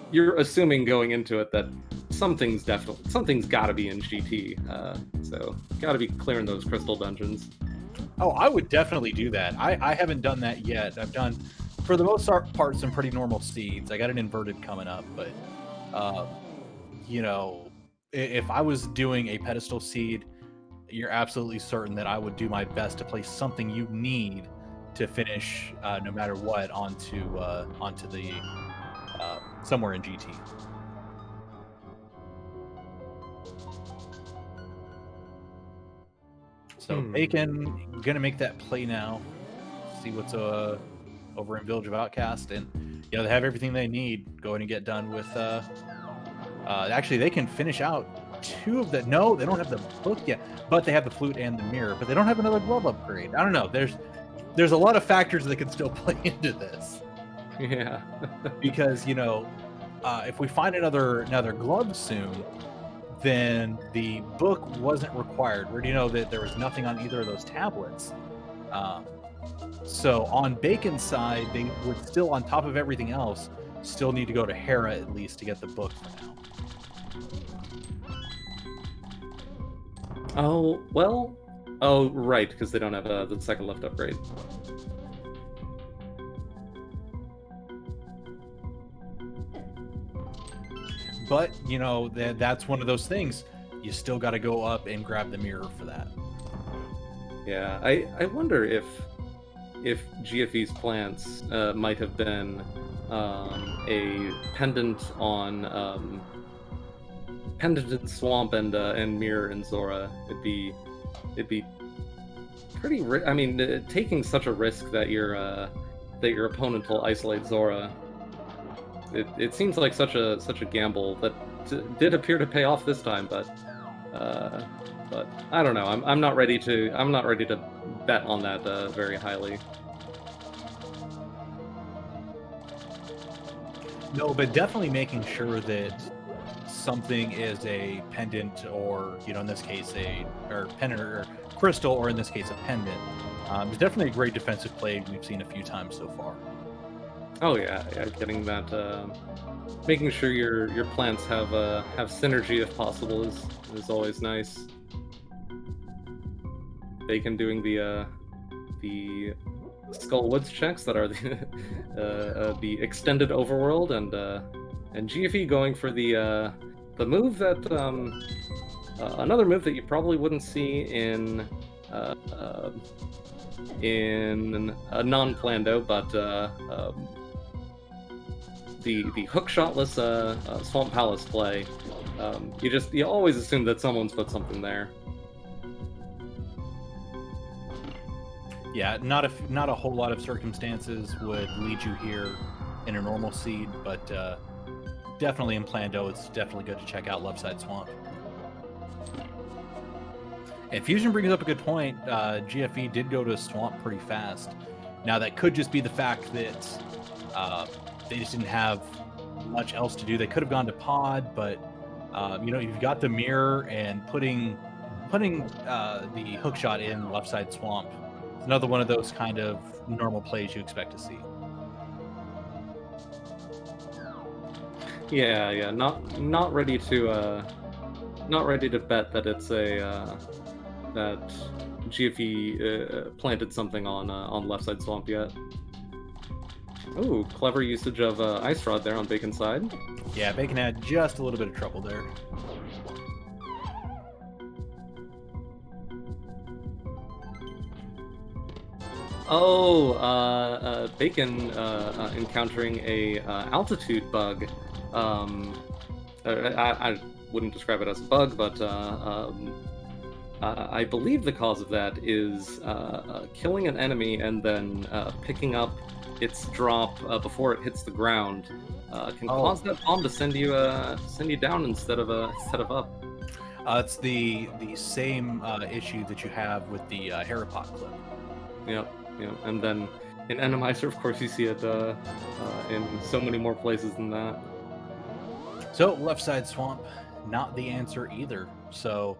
you're assuming going into it that something's got to be in GT. So got to be clearing those crystal dungeons. Oh, I would definitely do that. I haven't done that yet. I've done, for the most part, some pretty normal seeds. I got an inverted coming up, but you know, if I was doing a pedestal seed, you're absolutely certain that I would do my best to place something you need to finish, no matter what, onto the somewhere in GT. So Bacon gonna make that play now. See what's over in Village of Outcast, and you know they have everything they need. Go ahead and get done with. Actually, they can finish out 2 of the. No, they don't have the book yet, but they have the flute and the mirror. But they don't have another glove upgrade. I don't know. There's a lot of factors that can still play into this. Yeah. Because you know, if we find another glove soon, then the book wasn't required. Where do you know that there was nothing on either of those tablets? So on Bacon's side, they would still, on top of everything else, still need to go to Hera at least to get the book for now. Oh, well. Oh, right, because they don't have the second left upgrade. But, you know, that's one of those things. You still got to go up and grab the mirror for that. Yeah, I wonder if GFE's plants might have been a pendant on pendant in Swamp and Mirror and Zora. It'd be pretty. I mean, taking such a risk that your opponent will isolate Zora. It seems like such a gamble that did appear to pay off this time, but I don't know. I'm not ready to bet on that very highly. No, but definitely making sure that something is a pendant, or you know, in this case, pendant or crystal, or in this case, a pendant. It's definitely a great defensive play we've seen a few times so far. Oh yeah, getting that, making sure your plants have synergy if possible is always nice. Bacon doing the Skull Woods checks that are the extended overworld, and GFE going for the move that another move that you probably wouldn't see in a non-Plando, but the hookshotless Swamp Palace play. You always assume that someone's put something there. Yeah, not a whole lot of circumstances would lead you here in a normal seed, but definitely in Plando, it's definitely good to check out Left Side Swamp. And Fusion brings up a good point. GFE did go to Swamp pretty fast. Now, that could just be the fact that they just didn't have much else to do. They could have gone to Pod, but you know, you've got the mirror, and putting the hookshot in Left Side Swamp. Another one of those kind of normal plays you expect to see. Yeah, not ready to bet that it's that GFE planted something on Left Side Swamp yet. Ooh, clever usage of Ice Rod there on Bacon's side. Yeah, Bacon had just a little bit of trouble there. Oh, Bacon encountering a altitude bug. I wouldn't describe it as a bug, but I believe the cause of that is killing an enemy and then picking up its drop before it hits the ground can cause that bomb to send you down instead of up. It's the same issue that you have with the Haripot clip. Yep. And then in Enemizer, of course, you see it in so many more places than that. So, Left Side Swamp, not the answer either. So,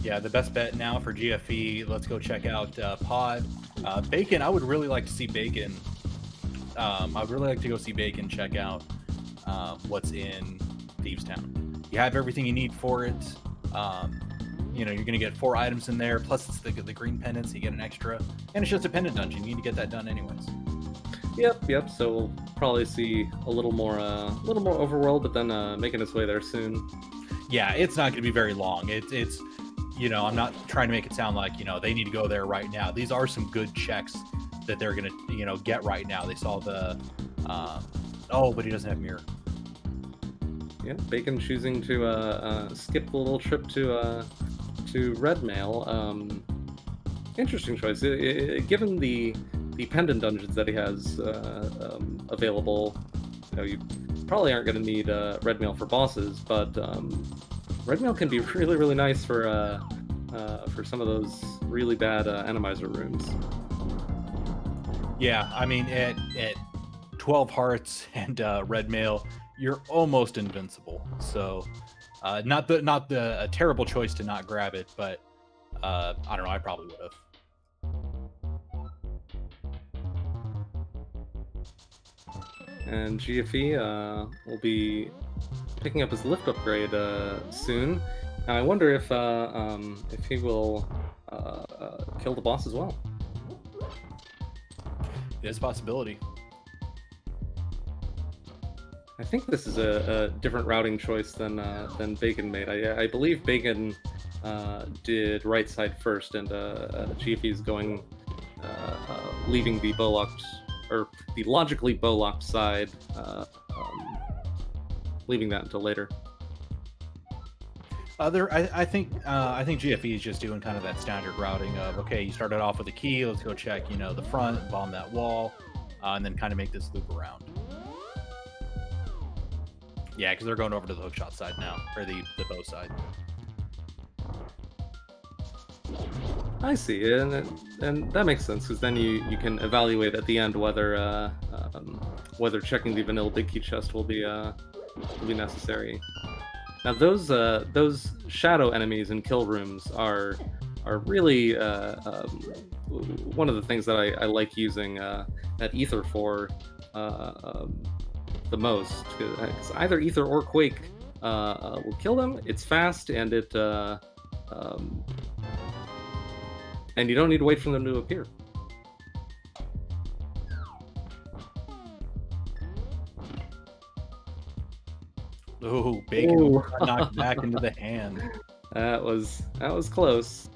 yeah, the best bet now for GFE, let's go check out Pod. Bacon, I would really like to see Bacon I'd really like to go see Bacon check out what's in Thieves Town. You have everything you need for it. You know, you're gonna get 4 items in there, plus it's the green pendants, you get an extra, and it's just a pendant dungeon. You need to get that done anyways. Yep. So we'll probably see a little more overworld, but then making its way there soon. Yeah, it's not gonna be very long. It's you know, I'm not trying to make it sound like, you know, they need to go there right now. These are some good checks that they're gonna, you know, get right now. They saw the oh, but he doesn't have mirror. Yeah, Bacon choosing to skip the little trip to Red Mail. Interesting choice. Given the pendant dungeons that he has available, you know, you probably aren't going to need Red Mail for bosses, but Red Mail can be really, really nice for some of those really bad Animizer rooms. Yeah, I mean, at 12 hearts and Red Mail, you're almost invincible. So, not a terrible choice to not grab it, but I don't know. I probably would have. And GFE will be picking up his lift upgrade soon. Now I wonder if he will kill the boss as well. It is a possibility. I think this is a different routing choice than Bacon made. I believe Bacon did right side first, and GFE is going leaving the bow-locked, or the logically bow-locked side, leaving that until later. I think GFE is just doing kind of that standard routing of, okay, you started off with a key, let's go check, you know, the front, bomb that wall, and then kind of make this loop around. Yeah, because they're going over to the hookshot side now, or the bow side. I see, and that makes sense, because then you can evaluate at the end whether checking the vanilla big key chest will be necessary. Now those shadow enemies in kill rooms are really one of the things that I like using that ether for the most. Because either ether or quake will kill them. It's fast, and and you don't need to wait for them to appear. Oh, Bacon knocked back into the hand. That was close.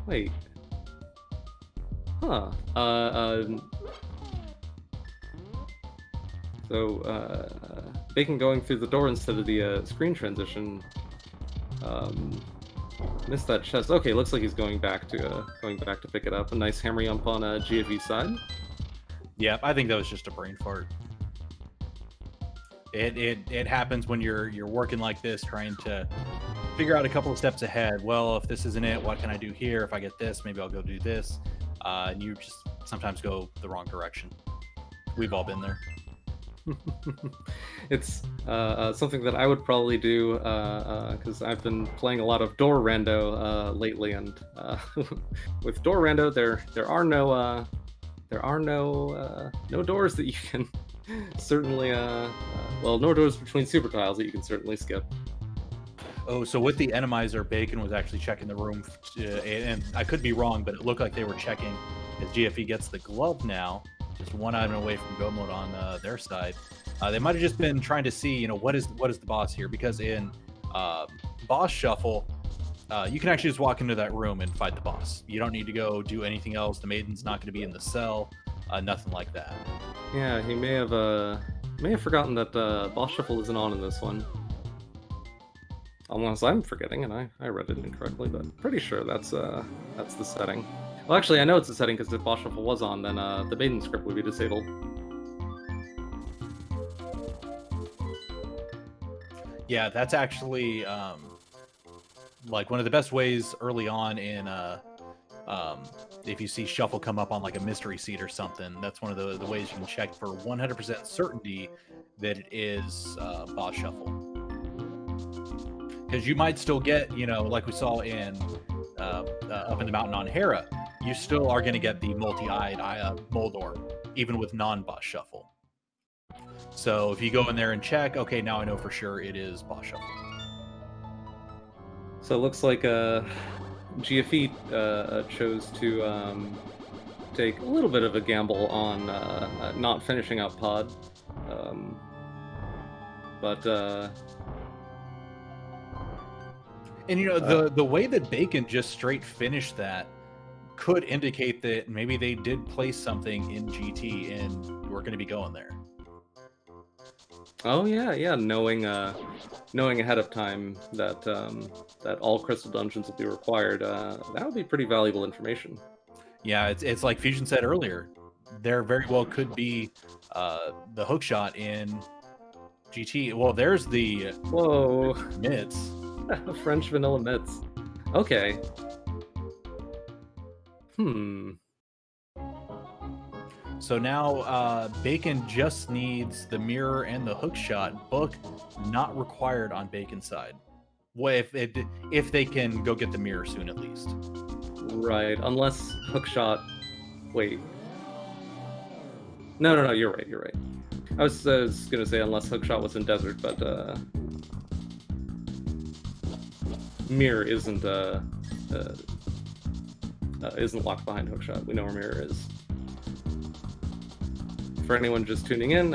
Wait. Huh. So Bacon going through the door instead of the screen transition. Missed that chest. Okay, looks like he's going back to pick it up. A nice hammer jump on GFE's side. Yep, I think that was just a brain fart. It happens when you're working like this, trying to figure out a couple of steps ahead. Well, if this isn't it, what can I do here? If I get this, maybe I'll go do this. And you just sometimes go the wrong direction. We've all been there. It's something that I would probably do because I've been playing a lot of door rando lately, and with door rando, there are no doors that you can certainly no doors between super tiles that you can certainly skip. Oh, so with the Enemizer, Bacon was actually checking the room, and I could be wrong, but it looked like they were checking as GFE gets the glove now, just one item away from go mode on their side. They might have just been trying to see, you know, what is the boss here, because in boss shuffle, you can actually just walk into that room and fight the boss. You don't need to go do anything else. The maiden's not going to be in the cell, nothing like that. Yeah, he may have forgotten that boss shuffle isn't on in this one. Unless I'm forgetting and I read it incorrectly, but pretty sure that's the setting. Well, actually, I know it's the setting because if boss shuffle was on, then the maiden script would be disabled. Yeah, that's actually like one of the best ways early on in if you see shuffle come up on like a mystery seat or something, that's one of the ways you can check for 100% certainty that it is boss shuffle. Because you might still get, you know, like we saw in up in the mountain on Hera, you still are going to get the multi-eyed Moldor, even with non-boss shuffle. So if you go in there and check, okay, now I know for sure it is boss shuffle. So it looks like GFE chose to take a little bit of a gamble on not finishing out Pod. And you know, the way that Bacon just straight finished that could indicate that maybe they did place something in GT and we're going to be going there. Oh yeah, knowing ahead of time that that all crystal dungeons will be required, that would be pretty valuable information. Yeah, it's like Fusion said earlier. There very well could be the hookshot in GT. Well, there's the mitts. French vanilla mitts. Okay. So now Bacon just needs the mirror and the hookshot. Book not required on Bacon's side. Well, if they can go get the mirror soon, at least. Right, unless hookshot. Wait. No, you're right. I was gonna say unless hookshot was in desert, but mirror isn't locked behind hookshot. We know where mirror is. For anyone just tuning in,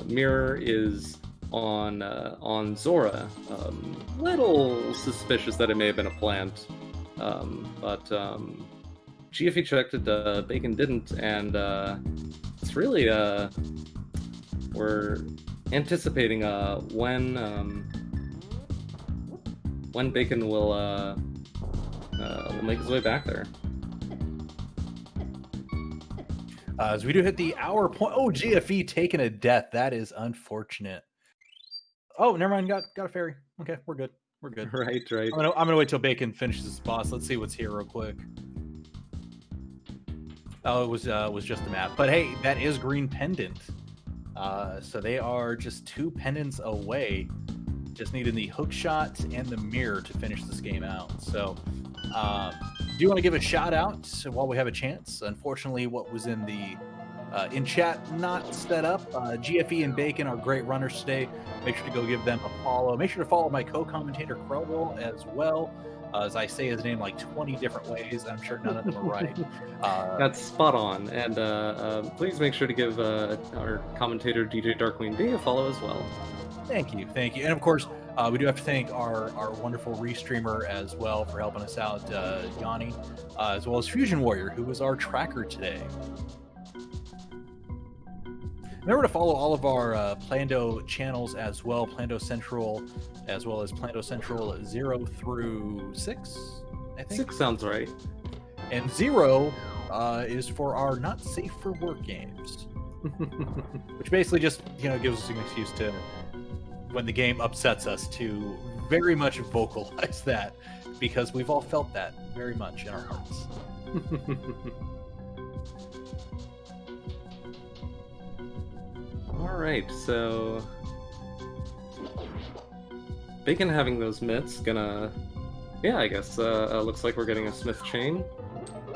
mirror is on Zora. Little suspicious that it may have been a plant, but GFE checked it, Bacon didn't, and it's really we're anticipating when Bacon will make his way back there. As we do hit the hour point. Oh, GFE taking a death. That is unfortunate. Oh, never mind. Got a fairy. Okay, we're good. We're good. Right. I'm gonna wait till Bacon finishes his boss. Let's see what's here real quick. Oh, it was just the map. But hey, that is green pendant. So they are just 2 pendants away. Just needing the hook shot and the mirror to finish this game out. So do you want to give a shout out while we have a chance? Unfortunately, what was in the in chat not set up. GFE and Bacon are great runners today. Make sure to go give them a follow. Make sure to follow my co-commentator Crowell as well. As I say his name like 20 different ways, I'm sure none of them are right. That's spot on. And please make sure to give our commentator DJ Darkwing D a follow as well. Thank you. And of course, we do have to thank our wonderful restreamer as well for helping us out, Yanni, as well as Fusion Warrior, who was our tracker today. Remember to follow all of our Plando channels as well, Plando Central, as well as Plando Central 0 through 6, I think. 6 sounds right. And 0 is for our not safe for work games, which basically just gives us an excuse to, when the game upsets us, to very much vocalize that, because we've all felt that very much in our hearts. All right, so Bacon having those mitts gonna, I guess looks like we're getting a smith chain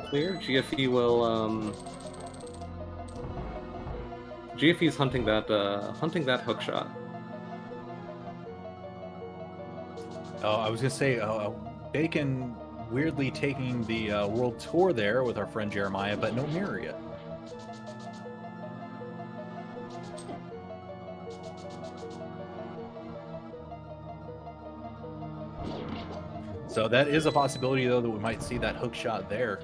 clear. GFE will GFE's hunting that hookshot. Oh, I was gonna say, Bacon weirdly taking the world tour there with our friend Jeremiah, but no mirror yet. So that is a possibility, though, that we might see that hook shot there.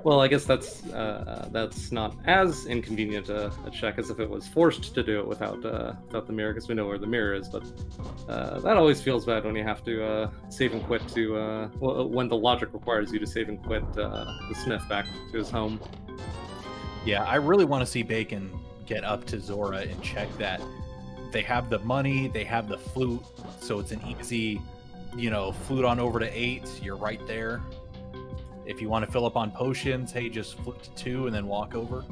Well, I guess that's not as inconvenient a check as if it was forced to do it without the mirror, because we know where the mirror is. But that always feels bad when you have to save and quit to when the logic requires you to save and quit the smith back to his home. Yeah, I really want to see Bacon get up to Zora and check that. They have the money, they have the flute, so it's an easy, flute on over to 8. You're right there. If you want to fill up on potions, hey, just flip to 2 and then walk over.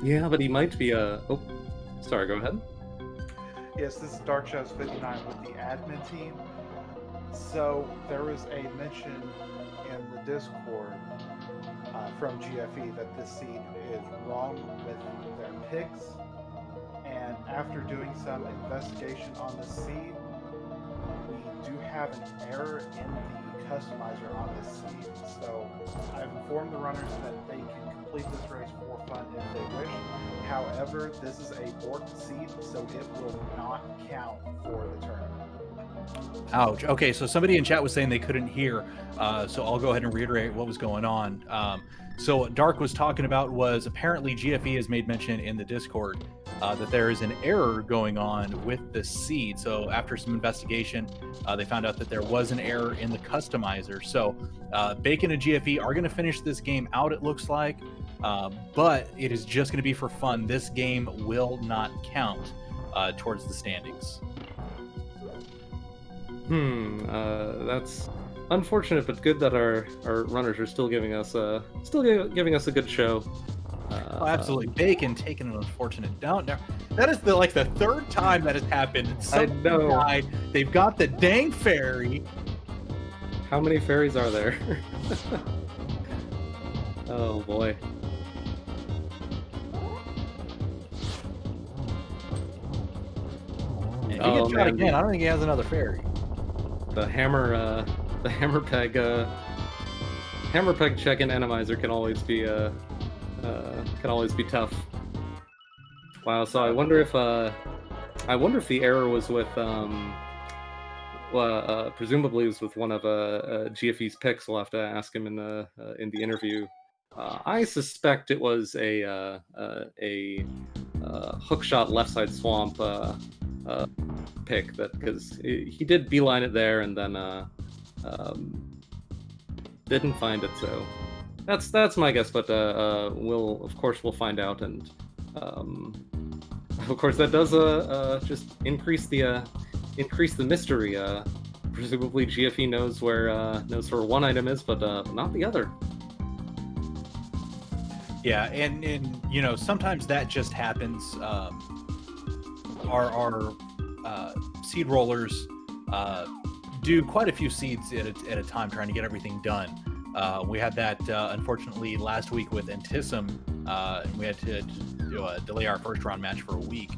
Yeah, but he might be oh, sorry, go ahead. Yes, this is Dark Shadows 59 with the admin team. So there was a mention in the Discord from GFE that this seed is wrong with their picks. And after doing some investigation on the seed, we do have an error in the customizer on this seed. So I've informed the runners that they can complete this race for fun if they wish. However, this is a BORKED seed, so it will not count for the tournament. Ouch. Okay, so somebody in chat was saying they couldn't hear, so I'll go ahead and reiterate what was going on. So what Dark was talking about was apparently GFE has made mention in the Discord that there is an error going on with the seed. So after some investigation, they found out that there was an error in the customizer. So Bacon and GFE are going to finish this game out, it looks like, but it is just going to be for fun. This game will not count towards the standings. That's unfortunate, but good that our runners are still giving us a good show. Oh, absolutely. Bacon taking an unfortunate down. Now, that is the third time that has happened. I know. Died. They've got the dang fairy. How many fairies are there? Oh boy. And if he gets shot again, I don't think he has another fairy. The hammer peg check and enemizer can always be tough. Wow. So I wonder if the error was with presumably it was with one of GFE's picks. We'll have to ask him in the interview. I suspect it was a hookshot left side swamp pick, that because he did beeline it there and then didn't find it. So that's my guess, but we'll find out, and of course that does just increase the mystery. Presumably GFE knows where one item is, but not the other. Yeah, and you know, sometimes that just happens. Our seed rollers do quite a few seeds at a time, trying to get everything done. We had that unfortunately last week with Antisum, and we had to delay our first round match for a week.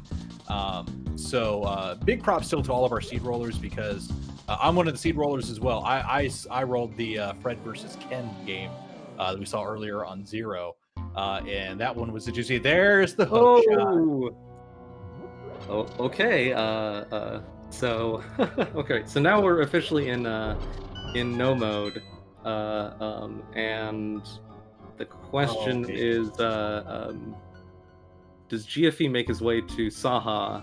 So big props still to all of our seed rollers, because I'm one of the seed rollers as well. I rolled the Fred versus Ken game that we saw earlier on Zero, and that one was, did you see? There's the hook shot. Oh, okay. So okay. So now we're officially in no mode, and the question is, does GFE make his way to Saha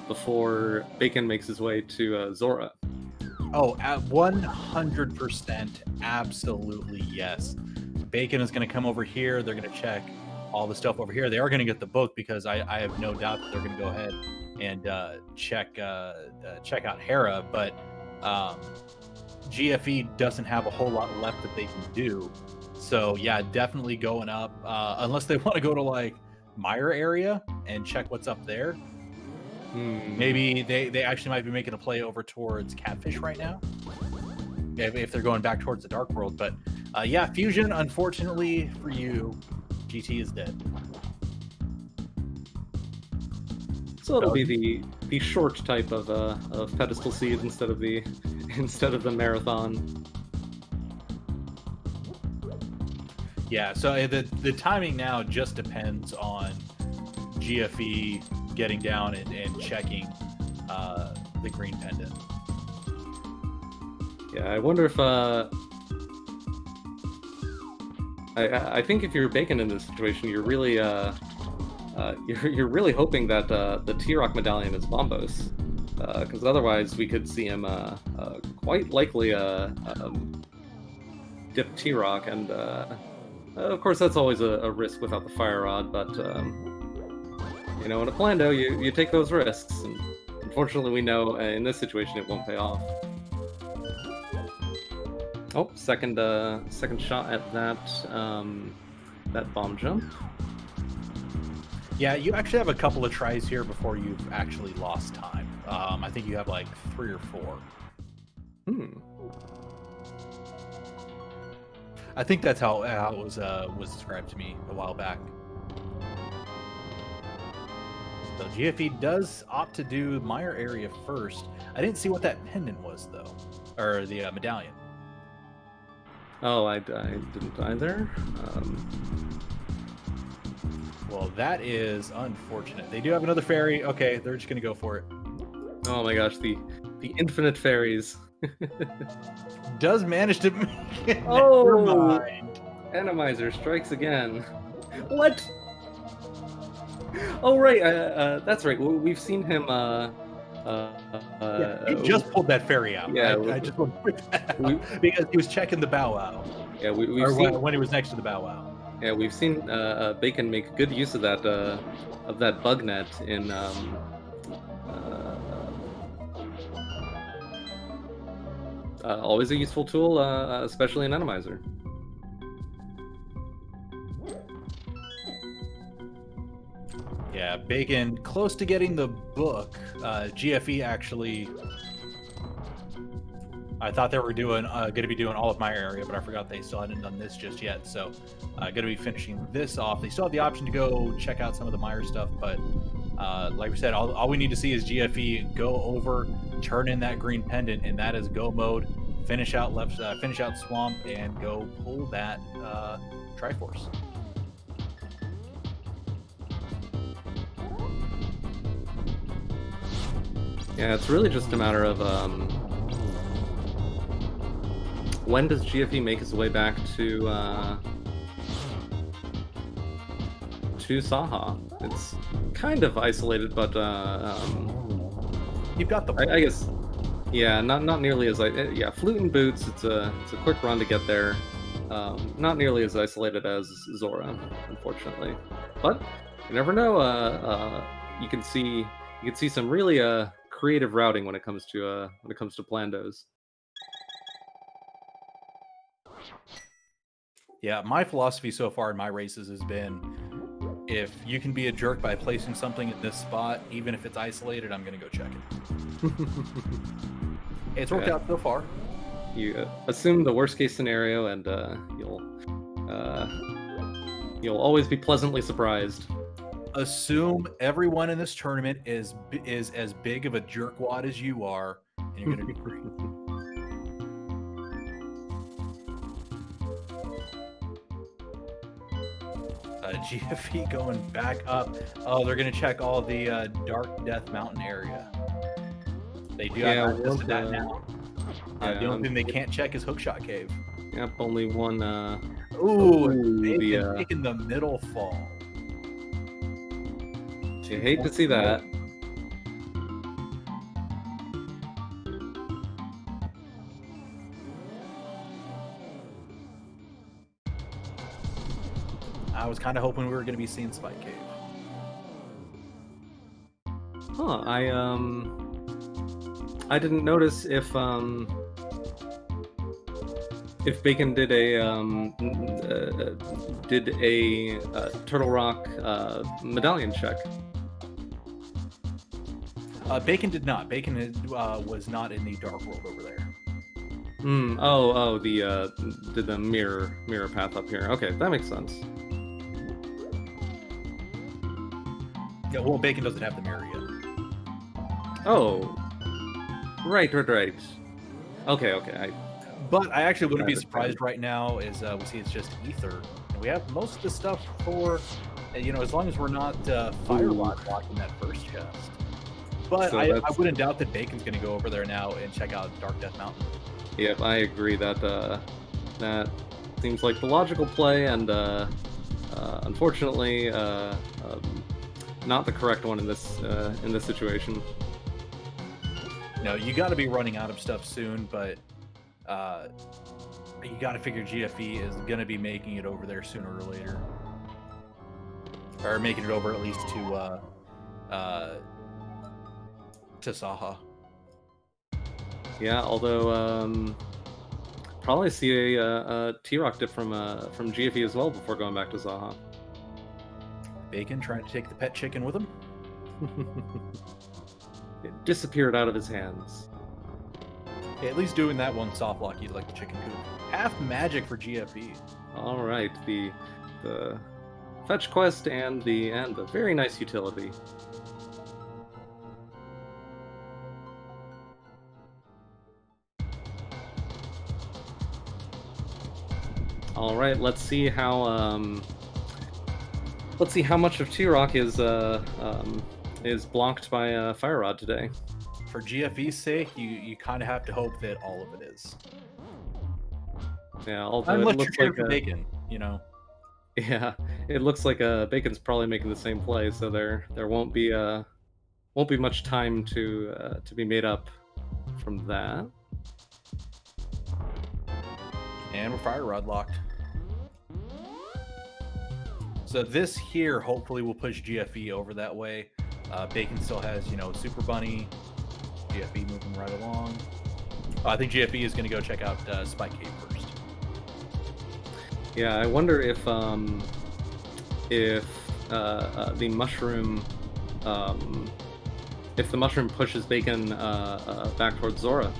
before Bacon makes his way to Zora? Oh, at 100%, absolutely yes. Bacon is going to come over here. They're going to check all the stuff over here. They are going to get the book, because I have no doubt that they're going to go ahead and check out Hera. But GFE doesn't have a whole lot left that they can do. So yeah, definitely going up, unless they want to go to like Myra area and check what's up there. Maybe they actually might be making a play over towards Catfish right now, if they're going back towards the Dark World. But yeah, Fusion, unfortunately for you, GT is dead. So it'll be the short type of pedestal seed instead of the marathon. Yeah, so the timing now just depends on GFE getting down and checking the green pendant. Yeah, I wonder if I think if you're Bacon in this situation, you're really you're really hoping that the T-Rock medallion is Bombos, because otherwise we could see him quite likely dip T-Rock, and of course that's always a risk without the fire rod, but you know, in a Plando you take those risks, and unfortunately we know in this situation it won't pay off. Oh, second shot at that bomb jump. Yeah, you actually have a couple of tries here before you've actually lost time. I think you have like 3 or 4. Hmm. I think that's how it was described to me a while back. So GFE does opt to do Mire area first. I didn't see what that pendant was though, or the medallion. Oh, I didn't either. Well, that is unfortunate. They do have another fairy. Okay, they're just gonna go for it. Oh my gosh, the infinite fairies. Does manage to make it. Oh! Never mind. Enemizer strikes again. What? Oh right, that's right. We've seen him. Yeah, he just pulled that fairy out. Yeah, I just want to point that out because he was checking the bow wow. Yeah, we've Or seen when he was next to the bow wow. Yeah, we've seen Bacon make good use of that bug net in always a useful tool, especially in Enemizer. Yeah, Bacon close to getting the book. GFE actually. I thought they were going to be doing all of my area, but I forgot they still hadn't done this just yet. So, going to be finishing this off. They still have the option to go check out some of the Meyer stuff, but like we said, all we need to see is GFE go over, turn in that green pendant, and that is go mode. Finish out Swamp, and go pull that Triforce. Yeah, it's really just a matter of when does GFE make his way back to Saha? It's kind of isolated, but you've got the. I guess, yeah, not nearly as yeah. Flute and Boots. It's a quick run to get there. Not nearly as isolated as Zora, unfortunately. But you never know. You can see some really creative routing when it comes to Plandos. Yeah, my philosophy so far in my races has been, if you can be a jerk by placing something in this spot, even if it's isolated, I'm going to go check it. It's worked out so far. You assume the worst case scenario, and you'll always be pleasantly surprised. Assume everyone in this tournament is as big of a jerkwad as you are, and you're going to be free. GFE going back up. Oh, they're going to check all the Dark Death Mountain area. They do have access to that now. The only thing they can't check is Hookshot Cave. Yep, only one. Taking the middle fall. You hate to see that. I was kind of hoping we were going to be seeing Spike Cave. Huh? I didn't notice if Bacon did a Turtle Rock medallion check. Bacon did not. Bacon was not in the Dark World over there. Did the mirror path up here. Okay, that makes sense. Yeah, well, Bacon doesn't have the mirror yet. Oh, right. Okay. But I actually wouldn't be surprised right now as we see it's just Ether. And we have most of the stuff for, as long as we're not Firelot blocking that first chest. But so I wouldn't doubt that Bacon's going to go over there now and check out Dark Death Mountain. Yep, I agree that that seems like the logical play, and unfortunately, not the correct one in this situation. No, you got to be running out of stuff soon, but you got to figure GFE is going to be making it over there sooner or later, or making it over at least to Saha. Yeah, although probably see a T-Rock dip from GFE as well before going back to Saha. Bacon trying to take the pet chicken with him. It disappeared out of his hands. Okay, at least doing that one soft lock, you'd like the chicken coop. Half magic for GFE. All right, the fetch quest and the very nice utility. All right, let's see how much of T-Rock is blocked by Fire Rod today. For GFE's sake, you kind of have to hope that all of it is. Yeah, although Unless it looks you're like for Bacon, you know. Yeah, it looks like Bacon's probably making the same play, so there won't be much time to be made up from that. And we're Fire Rod locked. So this here hopefully will push GFE over that way. Bacon still has, you know, Super Bunny. GFE moving right along. I think GFE is going to go check out Spike Cave first. Yeah, I wonder if the mushroom pushes Bacon back towards Zora.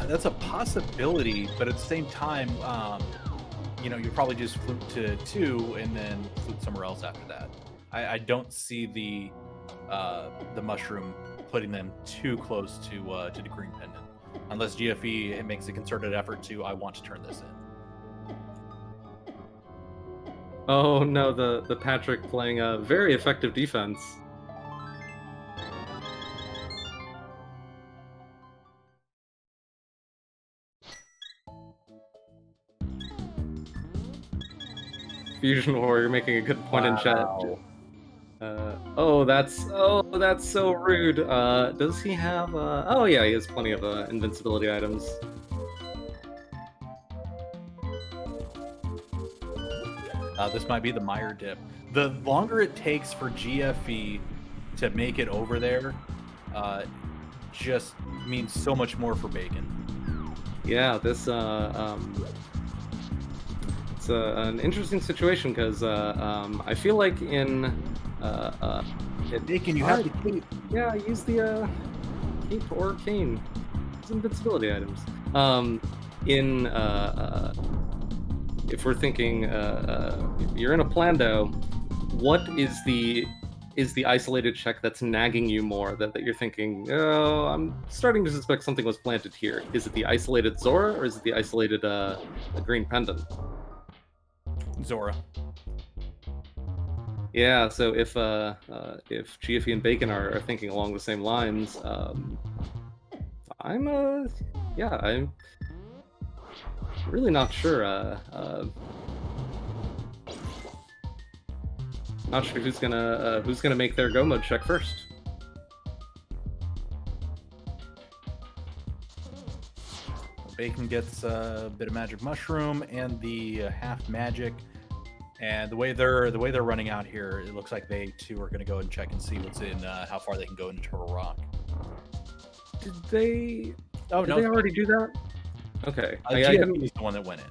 That's a possibility, but at the same time, you know, you'll probably just flute to 2 and then flute somewhere else after that. I don't see the mushroom putting them too close to the green pendant, unless GFE makes a concerted effort to I want to turn this in. Oh no, the Patrick playing a very effective defense. Fusion Warrior making a good point in chat. Oh, that's so rude. Does he have? Oh yeah, he has plenty of invincibility items. This might be the Meyer dip. The longer it takes for GFE to make it over there, just means so much more for Bacon. Yeah, this it's an interesting situation because I feel like in Bacon, you have to keep. Yeah, use the cape or cane. Use invincibility items. If we're thinking you're in a Plando, what is the isolated check that's nagging you more that you're thinking, oh, I'm starting to suspect something was planted here? Is it the isolated Zora or is it the isolated green pendant? Zora. Yeah, so if GFE and Bacon are thinking along the same lines, I'm really not sure. Not sure who's gonna make their go mode check first. Bacon gets a bit of magic mushroom and the half magic, and the way they're running out here, it looks like they too are going to go and check and see what's in, how far they can go into Turtle Rock. Did they? Oh did no, they already do that? Okay, GFE is the one that went in.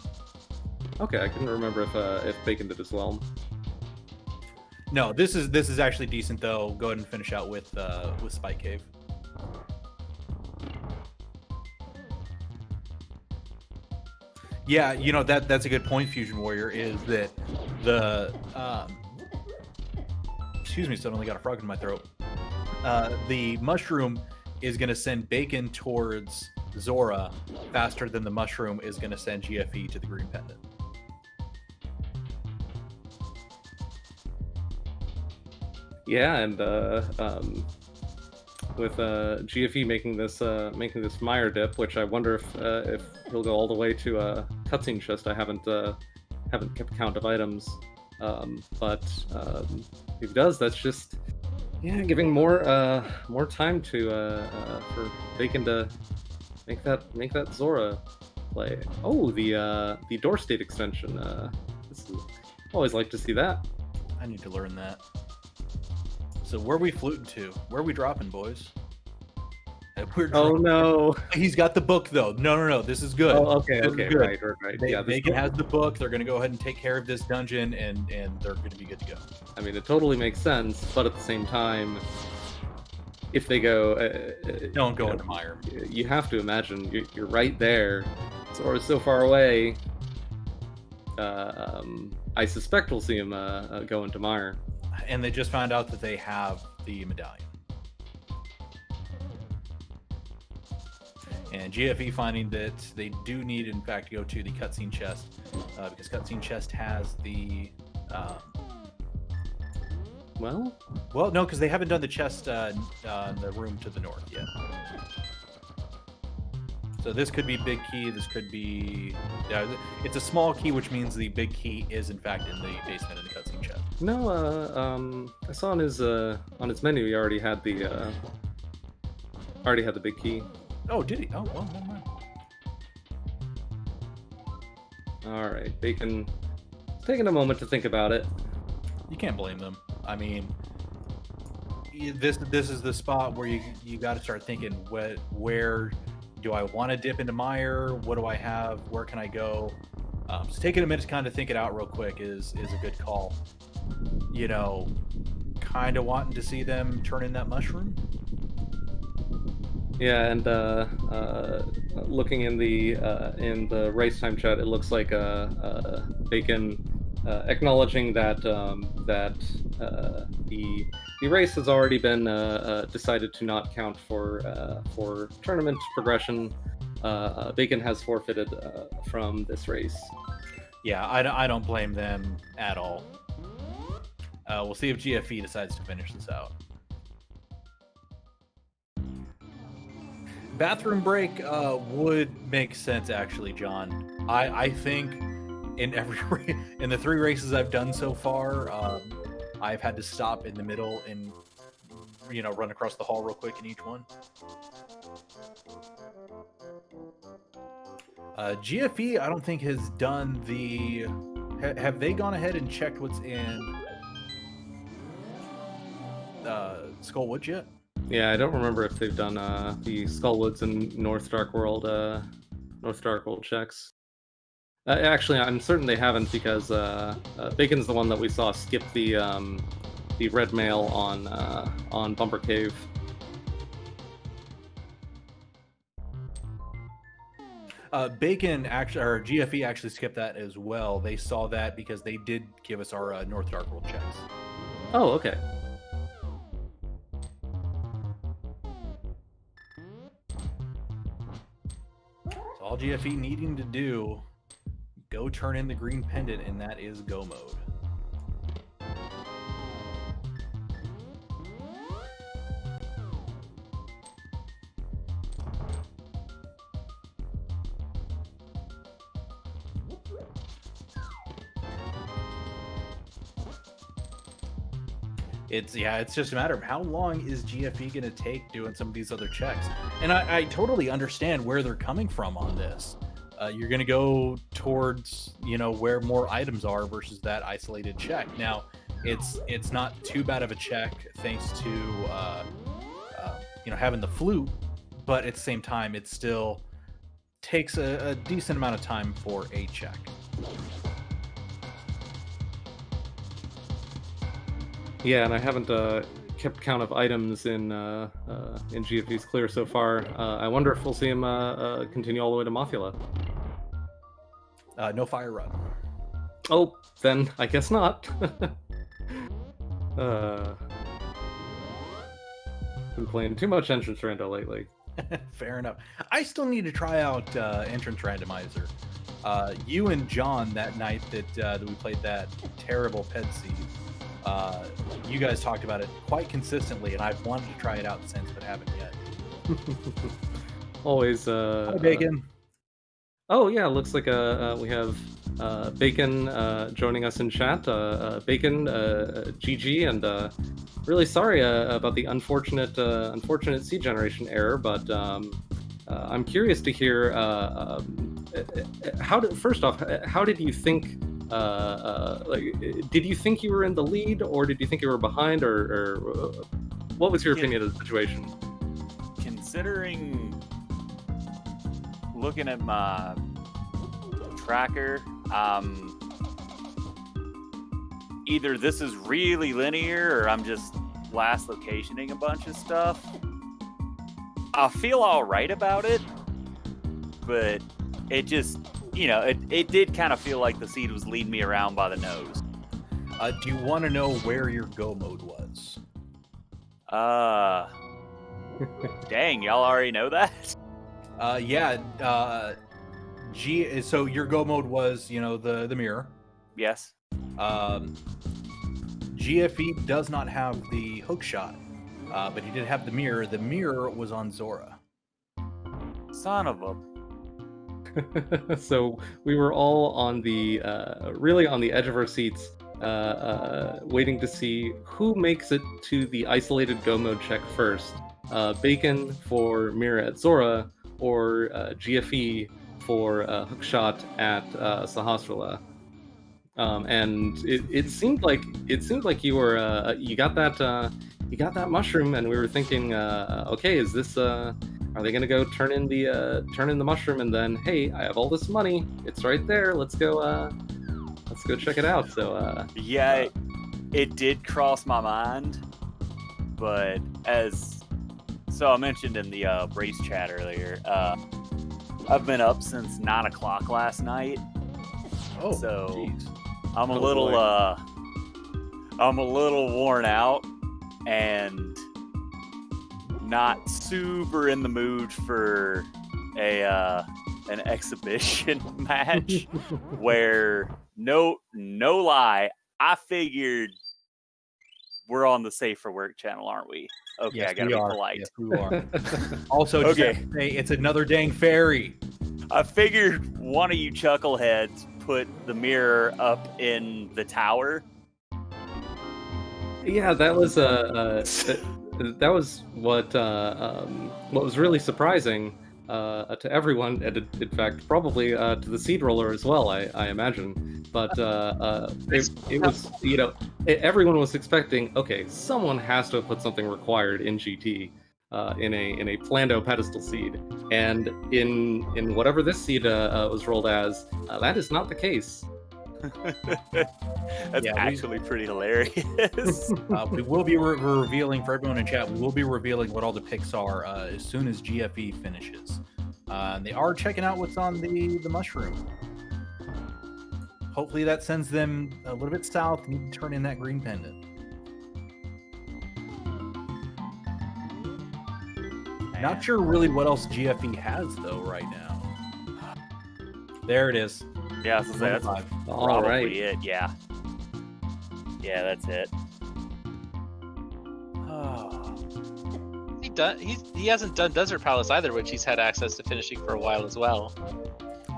Okay, I couldn't remember if Bacon did as well. No, this is actually decent though. Go ahead and finish out with Spike Cave. Yeah, you know, that's a good point, Fusion Warrior, is that the excuse me, suddenly got a frog in my throat. The mushroom is going to send Bacon towards Zora faster than the mushroom is going to send GFE to the green pendant. Yeah, and with GFE making this Meyer dip, which I wonder if he'll go all the way to a cutscene chest. I haven't kept count of items, but if he does, that's just giving more time to for Bacon to make that Zora play. Oh, the door state extension. Always like to see that. I need to learn that. So where are we fluting to? Where are we dropping, boys? Oh no. He's got the book though. No. This is good. Oh, okay, This is okay, good. right. Yeah, this Bacon has the book. They're gonna go ahead and take care of this dungeon, and they're gonna be good to go. I mean, it totally makes sense, but at the same time, if they go, Don't go into Mire. You have to imagine you're right there, or so far away. I suspect we'll see him go into Mire. And they just found out that they have the medallion. And GFE finding that they do need, in fact, to go to the cutscene chest, because cutscene chest has the. Well, no, because they haven't done the chest in the room to the north yet. So this could be big key. This could be. It's a small key, which means the big key is, in fact, in the basement in the cutscene chest. No, I saw on his menu he already had the big key. Oh, did he? Oh, well, never mind. All right, Bacon. Taking a moment to think about it. You can't blame them. I mean, this is the spot where you got to start thinking, where do I want to dip into Mire? What do I have? Where can I go? So taking a minute to kind of think it out real quick is a good call. You know, kind of wanting to see them turn in that mushroom. Yeah, and looking in the race time chat, it looks like Bacon acknowledging that the race has already been decided to not count for tournament progression. Bacon has forfeited from this race. Yeah, I don't blame them at all. We'll see if GFE decides to finish this out. Bathroom break would make sense, actually, John. I think in the 3 races I've done so far, I've had to stop in the middle and run across the hall real quick in each one. GFE, I don't think has done the. Have they gone ahead and checked what's in Skullwood yet? Yeah, I don't remember if they've done the Skullwoods and North Dark World checks. Actually, I'm certain they haven't, because Bacon's the one that we saw skip the red mail on Bumper Cave. Bacon actually, or GFE actually skipped that as well. They saw that because they did give us our North Dark World checks. Oh, okay. So all GFE needing to do, go turn in the green pendant, and that is go mode. It's just a matter of how long is GFE going to take doing some of these other checks. And I totally understand where they're coming from on this. You're going to go towards, where more items are versus that isolated check. Now, it's not too bad of a check thanks to, having the flute, but at the same time, it still takes a decent amount of time for a check. Yeah, and I haven't kept count of items in GFE's clear so far. I wonder if we'll see him continue all the way to Mothula. No fire run. Oh, then I guess not. Been playing too much Entrance Rando lately. Fair enough. I still need to try out Entrance Randomizer. You and John, that night that we played that terrible Ped Seed, you guys talked about it quite consistently, and I've wanted to try it out since, but haven't yet. Always. Hi, Bacon. Oh yeah, looks like we have Bacon joining us in chat. Bacon, GG, and really sorry about the unfortunate seed generation error, but I'm curious to hear first off, how did you think? Did you think you were in the lead, or did you think you were behind, or what was your opinion of the situation? considering looking at my tracker, either this is really linear or I'm just last locationing a bunch of stuff. I feel all right about it, but it just, it did kind of feel like the seed was leading me around by the nose. Do you want to know where your go mode was? Dang, y'all already know that? Yeah. So your go mode was, the mirror. Yes. GFE does not have the hook shot, but he did have the mirror. The mirror was on Zora. Son of a... So we were all on the really on the edge of our seats, waiting to see who makes it to the isolated go mode check first. Bacon for mirror at Zora, or GFE for hookshot at Sahasrara. And it seemed like you were you got that mushroom, and we were thinking, okay, is this are they gonna go turn in the mushroom, and then, hey, I have all this money, it's right there, let's go check it out. So yeah, it did cross my mind, but so I mentioned in the race chat earlier, I've been up since 9 o'clock last night. Oh, so geez. I'm a little worn out and not super in the mood for an exhibition match where no lie, I figured we're on the Safe for Work channel, aren't we? Okay, Yes, I gotta we be are. polite. Yes, we are. Also, Okay. just say it's another dang fairy. I figured one of you chuckleheads put the mirror up in the tower. yeah, that was what was really surprising to everyone, and in fact probably to the seed roller as well, I imagine. But it was, everyone was expecting, okay, someone has to have put something required in GT in a Plando pedestal seed, and in whatever this seed was rolled as, that is not the case. That's actually pretty hilarious. We will be revealing for everyone in chat. We will be revealing what all the picks are as soon as GFE finishes. They are checking out what's on the mushroom. Hopefully that sends them a little bit south and turn in that green pendant. Not sure really what else GFE has though right now. There it is. Yeah, I was gonna say, that's All probably right. it. Yeah, that's it. He hasn't done Desert Palace either, which he's had access to finishing for a while as well.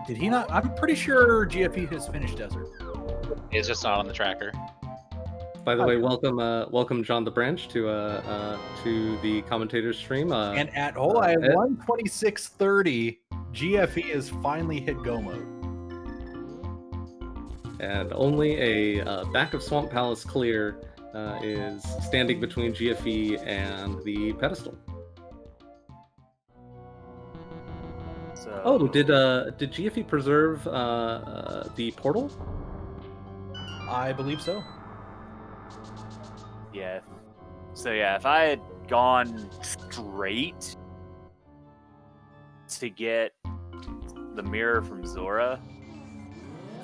Did he not? I'm pretty sure GFE has finished Desert. He's just not on the tracker. By the way, welcome John the Branch to the commentator's stream. And at 1:26:30, GFE has finally hit go mode. And only a back of Swamp Palace clear is standing between GFE and the pedestal. So, Oh, did GFE preserve the portal? I believe so. yeah. So yeah, if I had gone straight to get the mirror from Zora,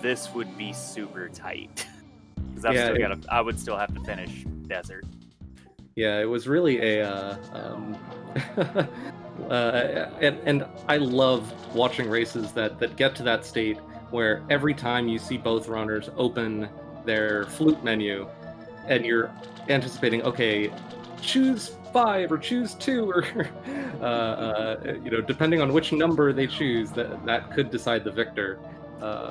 this would be super tight. Because I would still have to finish Desert. Yeah, it was really a and I love watching races that get to that state where every time you see both runners open their flute menu and you're anticipating, okay, choose 5 or choose 2, or depending on which number they choose, that could decide the victor.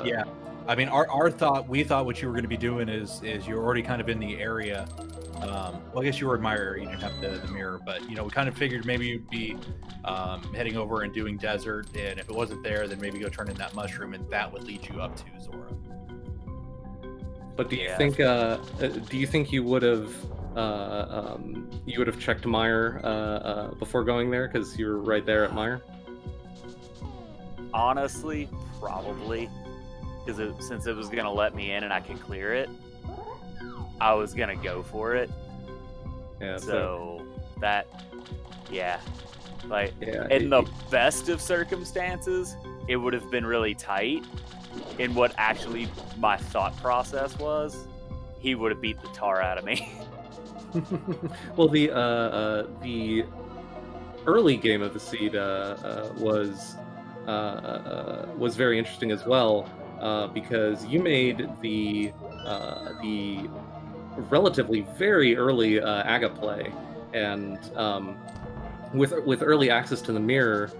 Yeah. I mean, we thought what you were going to be doing is you're already kind of in the area. Well, I guess you were in my area, you didn't have the mirror, but we kind of figured maybe you'd be heading over and doing Desert, and if it wasn't there, then maybe go turn in that mushroom, and that would lead you up to Zora. But do you think you would have you would have checked Meyer before going there because you were right there at Meyer? Honestly, probably. Because since it was going to let me in and I could clear it, I was going to go for it. Yeah. So that, yeah. Like, Yeah, in the best of circumstances, it would have been really tight. In what actually my thought process was, he would have beat the tar out of me. Well, the early game of the seed was very interesting as well, because you made the relatively very early Aga play, and with early access to the mirror,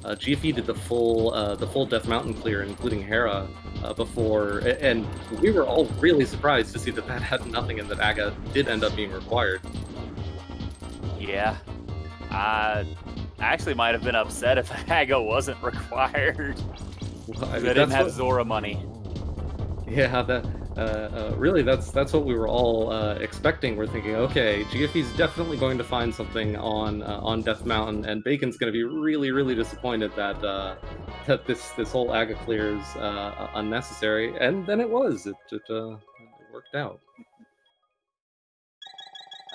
GFE did the full Death Mountain clear, including Hera, before, and we were all really surprised to see that had nothing and that Aga did end up being required. Yeah. I actually might have been upset if Aga wasn't required. Well, I didn't have Zora money. Yeah, really, that's what we were all expecting. We're thinking, okay, GFE's definitely going to find something on Death Mountain, and Bacon's going to be really, really disappointed that that this whole Aga clear is unnecessary. And then it was. It worked out.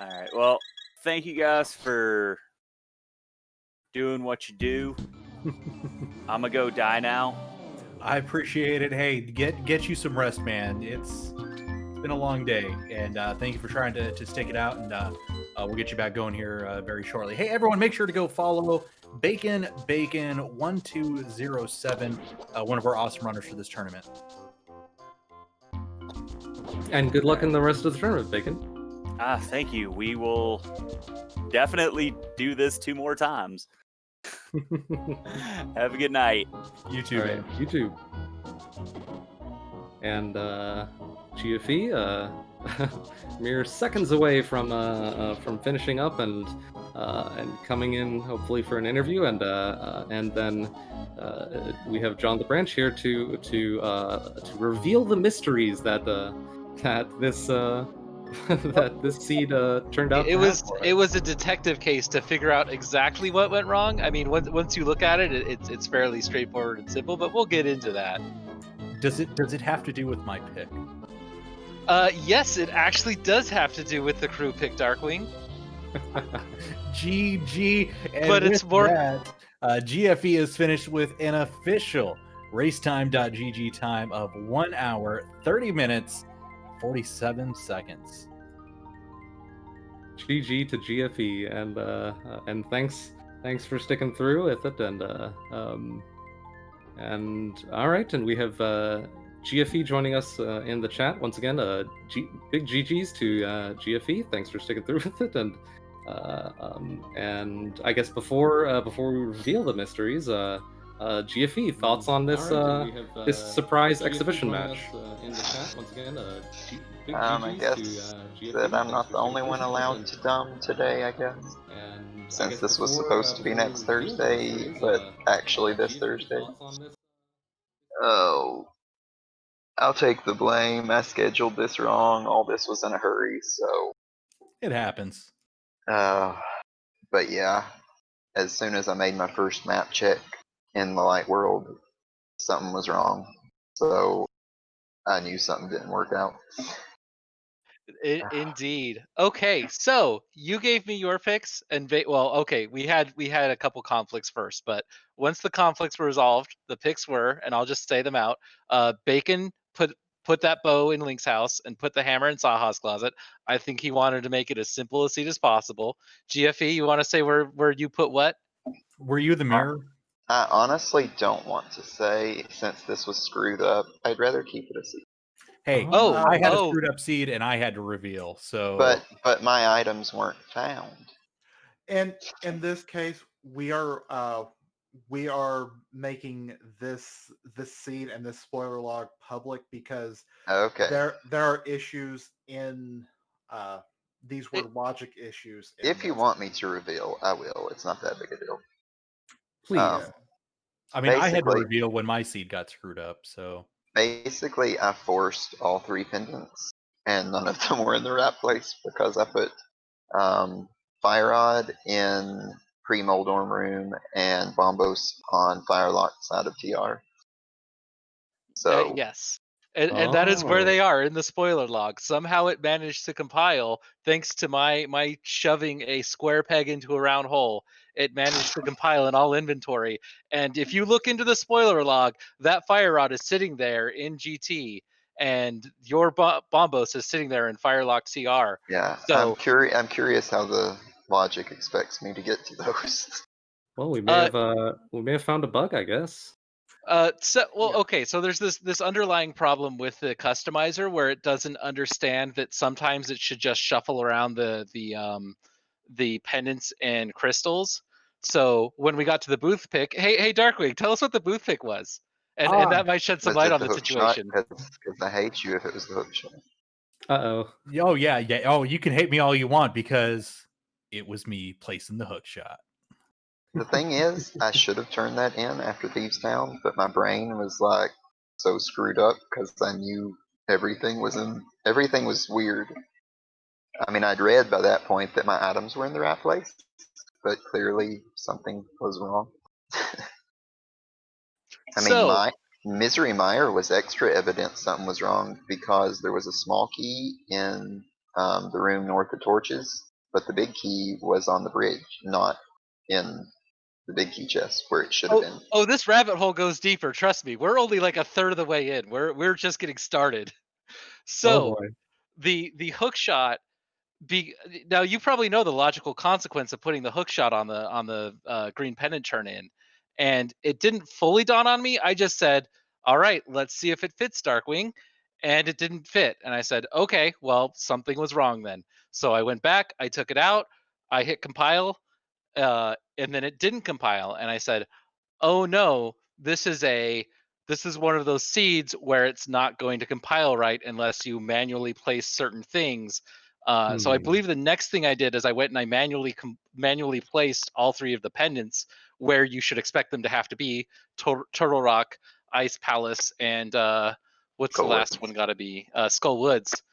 All right. Well, thank you guys for doing what you do. I'm gonna go die now. I appreciate it. Hey, get you some rest, man. It's been a long day, and thank you for trying to stick it out. And we'll get you back going here very shortly. Hey, everyone, make sure to go follow Baconbacon1207, one of our awesome runners for this tournament. And good luck in the rest of the tournament, Bacon. Thank you. We will definitely do this 2 more times. Have a good night. You too, All man. right, you too. And GFE, mere seconds away from finishing up and coming in hopefully for an interview, and then we have John the Branch here to reveal the mysteries that this that this seed turned out. It was a detective case to figure out exactly what went wrong. I mean, once you look at it, it's fairly straightforward and simple. But we'll get into that. Does it have to do with my pick? Yes, it actually does have to do with the crew pick, Darkwing. GG. And But it's with more- that, GFE is finished with an official racetime.gg time of 1 hour, 30 minutes, 47 seconds. GG to GFE, and thanks for sticking through with it, and all right, and we have GFE joining us in the chat once again. Big GGs to GFE. Thanks for sticking through with it, and I guess before we reveal the mysteries, GFE, thoughts on this this surprise exhibition match? In the chat once again. I guess that I'm not the only one allowed to dumb today, I guess. Since this was supposed to be next Thursday, but actually this Thursday. Oh, I'll take the blame. I scheduled this wrong. All this was in a hurry, so. It happens. But yeah, as soon as I made my first map check in the light world, something was wrong. So I knew something didn't work out. Indeed. Okay, so you gave me your picks, and okay, we had a couple conflicts first, but once the conflicts were resolved, the picks were, and I'll just say them out. Bacon put that bow in Link's house and put the hammer in Saha's closet. I think he wanted to make it as simple a seed as possible. GFE, you want to say where you put what? Were you the mirror? I honestly don't want to say, since this was screwed up. I'd rather keep it a secret. Hey, I had a screwed up seed and I had to reveal. So, but my items weren't found. And in this case, we are making this seed and this spoiler log public because there are issues in these were logic issues. If you want me to reveal, I will. It's not that big a deal. Please. I mean, I had to reveal when my seed got screwed up, so. Basically, I forced all 3 pendants, and none of them were in the right place because I put Fire Rod in pre-Moldorm room and Bombos on Firelock side of TR. So Yes. And that is where Oh. they are in the spoiler log. Somehow it managed to compile thanks to my shoving a square peg into a round hole. It managed to compile in all inventory. And if you look into the spoiler log, that fire rod is sitting there in GT, and your Bombos is sitting there in Firelock TR. yeah, So I'm curious how the logic expects me to get to those. Well, we uh, may have found a bug, I guess. Yeah. Okay, so there's this underlying problem with the customizer where it doesn't understand that sometimes it should just shuffle around the pendants and crystals. So when we got to the booth pick, hey Darkwing, tell us what the booth pick was, and Ah, that might shed some Was light it on the the hook shot? situation. Because I hate you if it was the hook shot. Uh-oh. oh yeah, yeah. Oh, you can hate me all you want because it was me placing the hook shot. The thing is, I should have turned that in after Thieves Town, but my brain was like so screwed up because I knew everything was weird. I mean, I'd read by that point that my items were in the right place, but clearly something was wrong. I mean, So my Misery Mire was extra evidence something was wrong because there was a small key in the room north of Torches, but the big key was on the bridge, not in the big key chest where it should have been. oh, this rabbit hole goes deeper. Trust me, we're only like a third of the way in. We're just getting started. Oh So boy. the hook shot now you probably know the logical consequence of putting the hook shot on the green pendant turn in, and it didn't fully dawn on me. I just said, all right, let's see if it fits, Darkwing, and it didn't fit, and I said, okay, well, something was wrong then. So I went back, I took it out, I hit compile, and then it didn't compile, and I said, oh no, this is one of those seeds where it's not going to compile right unless you manually place certain things. So I Hmm. believe the next thing I did is I went and I manually placed all 3 of the pendants where you should expect them to have to be: Turtle Rock, Ice Palace, and what's the Go with. last one got to be? Skull Woods.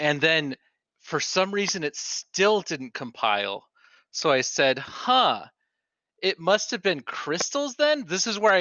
And then for some reason it still didn't compile. So I said, huh, it must have been crystals then. This is where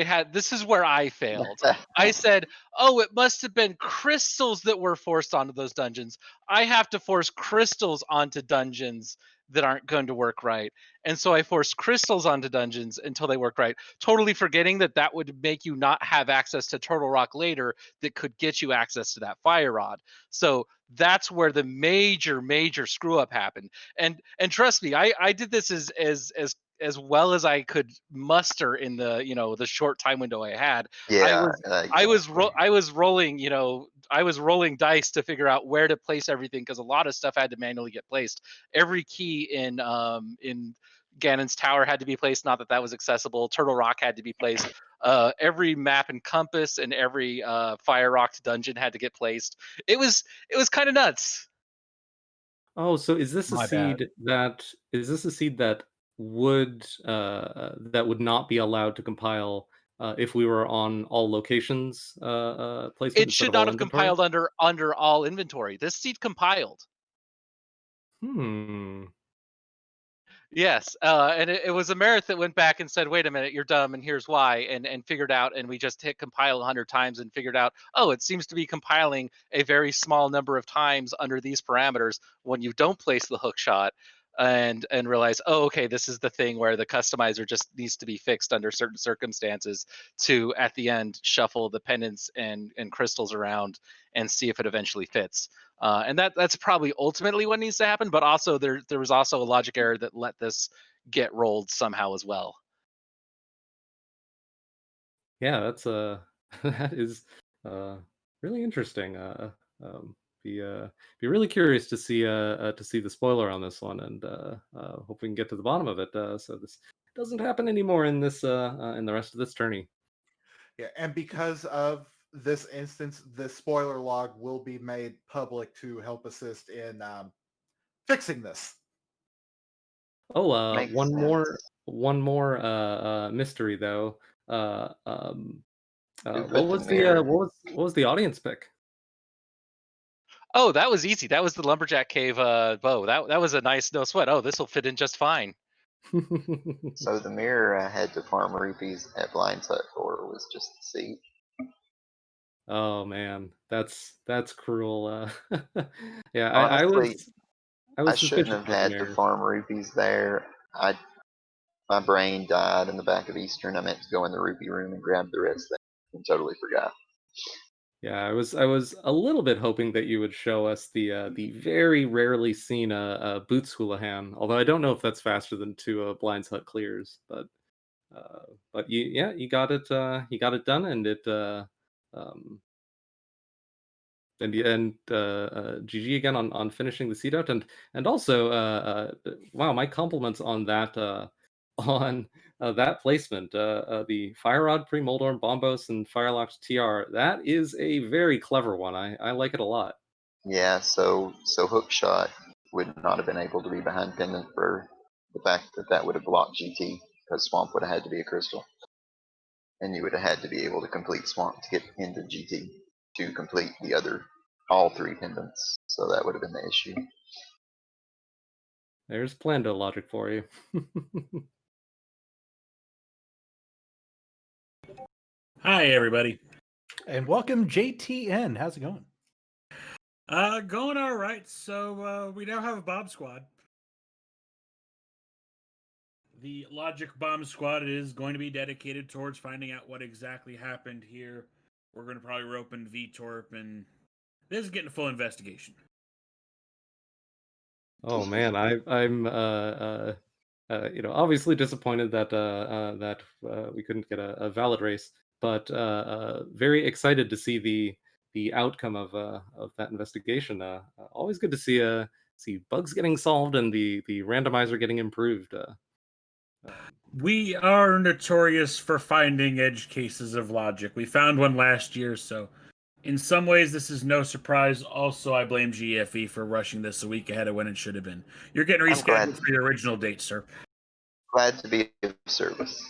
I failed. I said, oh, it must have been crystals that were forced onto those dungeons. I have to force crystals onto dungeons that aren't going to work right. And so I forced crystals onto dungeons until they work right, totally forgetting that that would make you not have access to Turtle Rock later that could get you access to that fire rod. So that's where the major screw up happened. And trust me, I did this as well as I could muster in the short time window I had. I Yeah, was I was rolling I was rolling dice to figure out where to place everything because a lot of stuff had to manually get placed. Every key in Ganon's tower had to be placed. Not that that was accessible. Turtle Rock had to be placed. Every map and compass and every Fire Rock dungeon had to get placed. It was kind of nuts. Oh, so is this a My bad. seed that would not be allowed to compile if we were on all locations placement It instead should of not all have inventory? compiled under all inventory. This seed compiled. Hmm. Yes, and it was Amerith that went back and said, "Wait a minute, you're dumb, and here's why," and figured out. And we just hit compile 100 times and figured out, oh, it seems to be compiling a very small number of times under these parameters when you don't place the hook shot, and realize, oh, okay, this is the thing where the customizer just needs to be fixed under certain circumstances to at the end shuffle the pendants and crystals around and see if it eventually fits. And that's probably ultimately what needs to happen. But also there was also a logic error that let this get rolled somehow as well. Yeah, that's that is uh really interesting. Um, be be really curious to see the spoiler on this one, and hope we can get to the bottom of it. So this doesn't happen anymore in this in the rest of this tourney. Yeah, and because of this instance, the spoiler log will be made public to help assist in fixing this. Oh, makes sense. one more mystery though. Who What put the was mirror? what was the audience pick? Oh, that was easy. That was the lumberjack cave bow. That was a nice no sweat. Oh, this will fit in just fine. So the mirror I had to farm rupees at Blind Hut for was just the seat. Oh man, that's cruel. Yeah, Honestly, I I was shouldn't suspicious have about the had to mirror. farm rupees there. My brain died in the back of Eastern. I meant to go in the rupee room and grab the rest thing and totally forgot. Yeah, I was a little bit hoping that you would show us the very rarely seen Boots Houlihan. Although I don't know if that's faster than two Blind's Hut clears, but you got it done, and um GG again on finishing the seed out, and also wow, my compliments on that on that placement, the Fire Rod pre Moldorm Bombos and Firelocked TR. That is a very clever one. I like it a lot. Yeah, so Hookshot would not have been able to be behind Pendant for the fact that that would have blocked GT because Swamp would have had to be a crystal, and you would have had to be able to complete Swamp to get into GT to complete the other all three pendants. So that would have been the issue. There's Plando logic for you. Hi, everybody. And welcome, JTN. How's it going? Going all right. So we now have a bomb squad. The Logic Bomb Squad is going to be dedicated towards finding out what exactly happened here. We're going to probably rope in VTorp, and this is getting a full investigation. Oh man, I'm obviously disappointed that we couldn't get a valid race, but very excited to see the outcome of that investigation. Always good to see bugs getting solved and the randomizer getting improved. We are notorious for finding edge cases of logic. We found one last year, so in some ways this is no surprise. Also, I blame GFE for rushing this a week ahead of when it should have been. You're getting I'm glad rescheduled for your original date, sir. to be of service.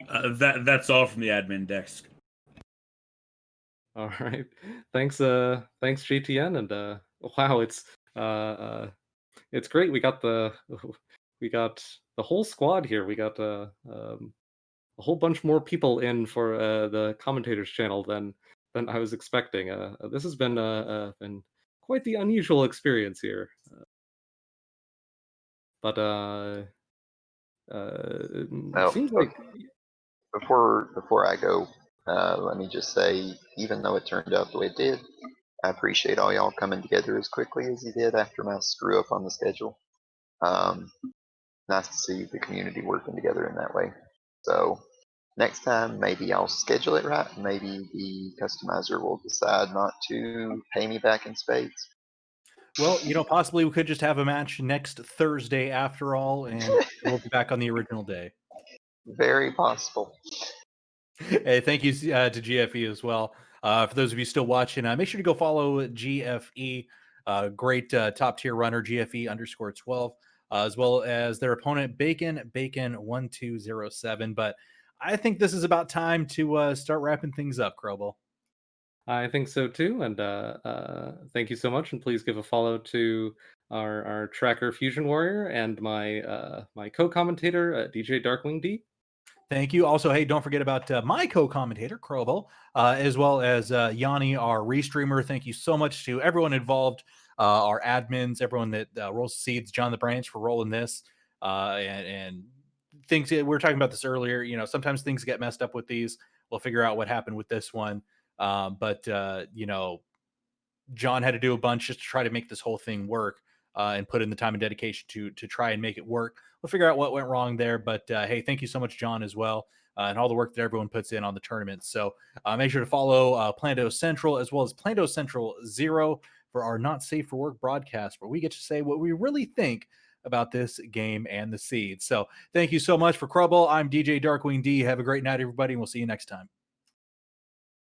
That's all from the admin desk. All right, thanks GTN, and wow, it's great. We got the whole squad here. We got a whole bunch more people in for the commentators channel than I was expecting. This has been quite the unusual experience here. But Well, seems like before I go, let me just say, even though it turned out the way it did, I appreciate all y'all coming together as quickly as you did after my screw up on the schedule. Um, nice to see the community working together in that way. So next time, maybe I'll schedule it right. Maybe the customizer will decide not to pay me back in spades. Well, possibly we could just have a match next Thursday after all, and we'll be back on the original day. Very possible. Hey, thank you to GFE as well. For those of you still watching, make sure to go follow GFE, great top tier runner, GFE _12, as well as their opponent, Baconbacon1207. But I think this is about time to start wrapping things up, Crowball. I think so too, and thank you so much. And please give a follow to our tracker Fusion Warrior and my co-commentator DJ Darkwing D. Thank you. Also, hey, don't forget about my co-commentator, Crowball, as well as Yanni, our restreamer. Thank you so much to everyone involved, our admins, everyone that rolls seeds, John the Branch for rolling this, and things. We were talking about this earlier. Sometimes things get messed up with these. We'll figure out what happened with this one. But John had to do a bunch just to try to make this whole thing work, and put in the time and dedication to try and make it work. We'll figure out what went wrong there. But hey, thank you so much, John, as well, and all the work that everyone puts in on the tournament. So make sure to follow Plando Central as well as Plando Central 0 for our Not Safe for Work broadcast, where we get to say what we really think about this game and the seeds. So thank you so much for Crubble. I'm DJ Darkwing D. Have a great night, everybody, and we'll see you next time.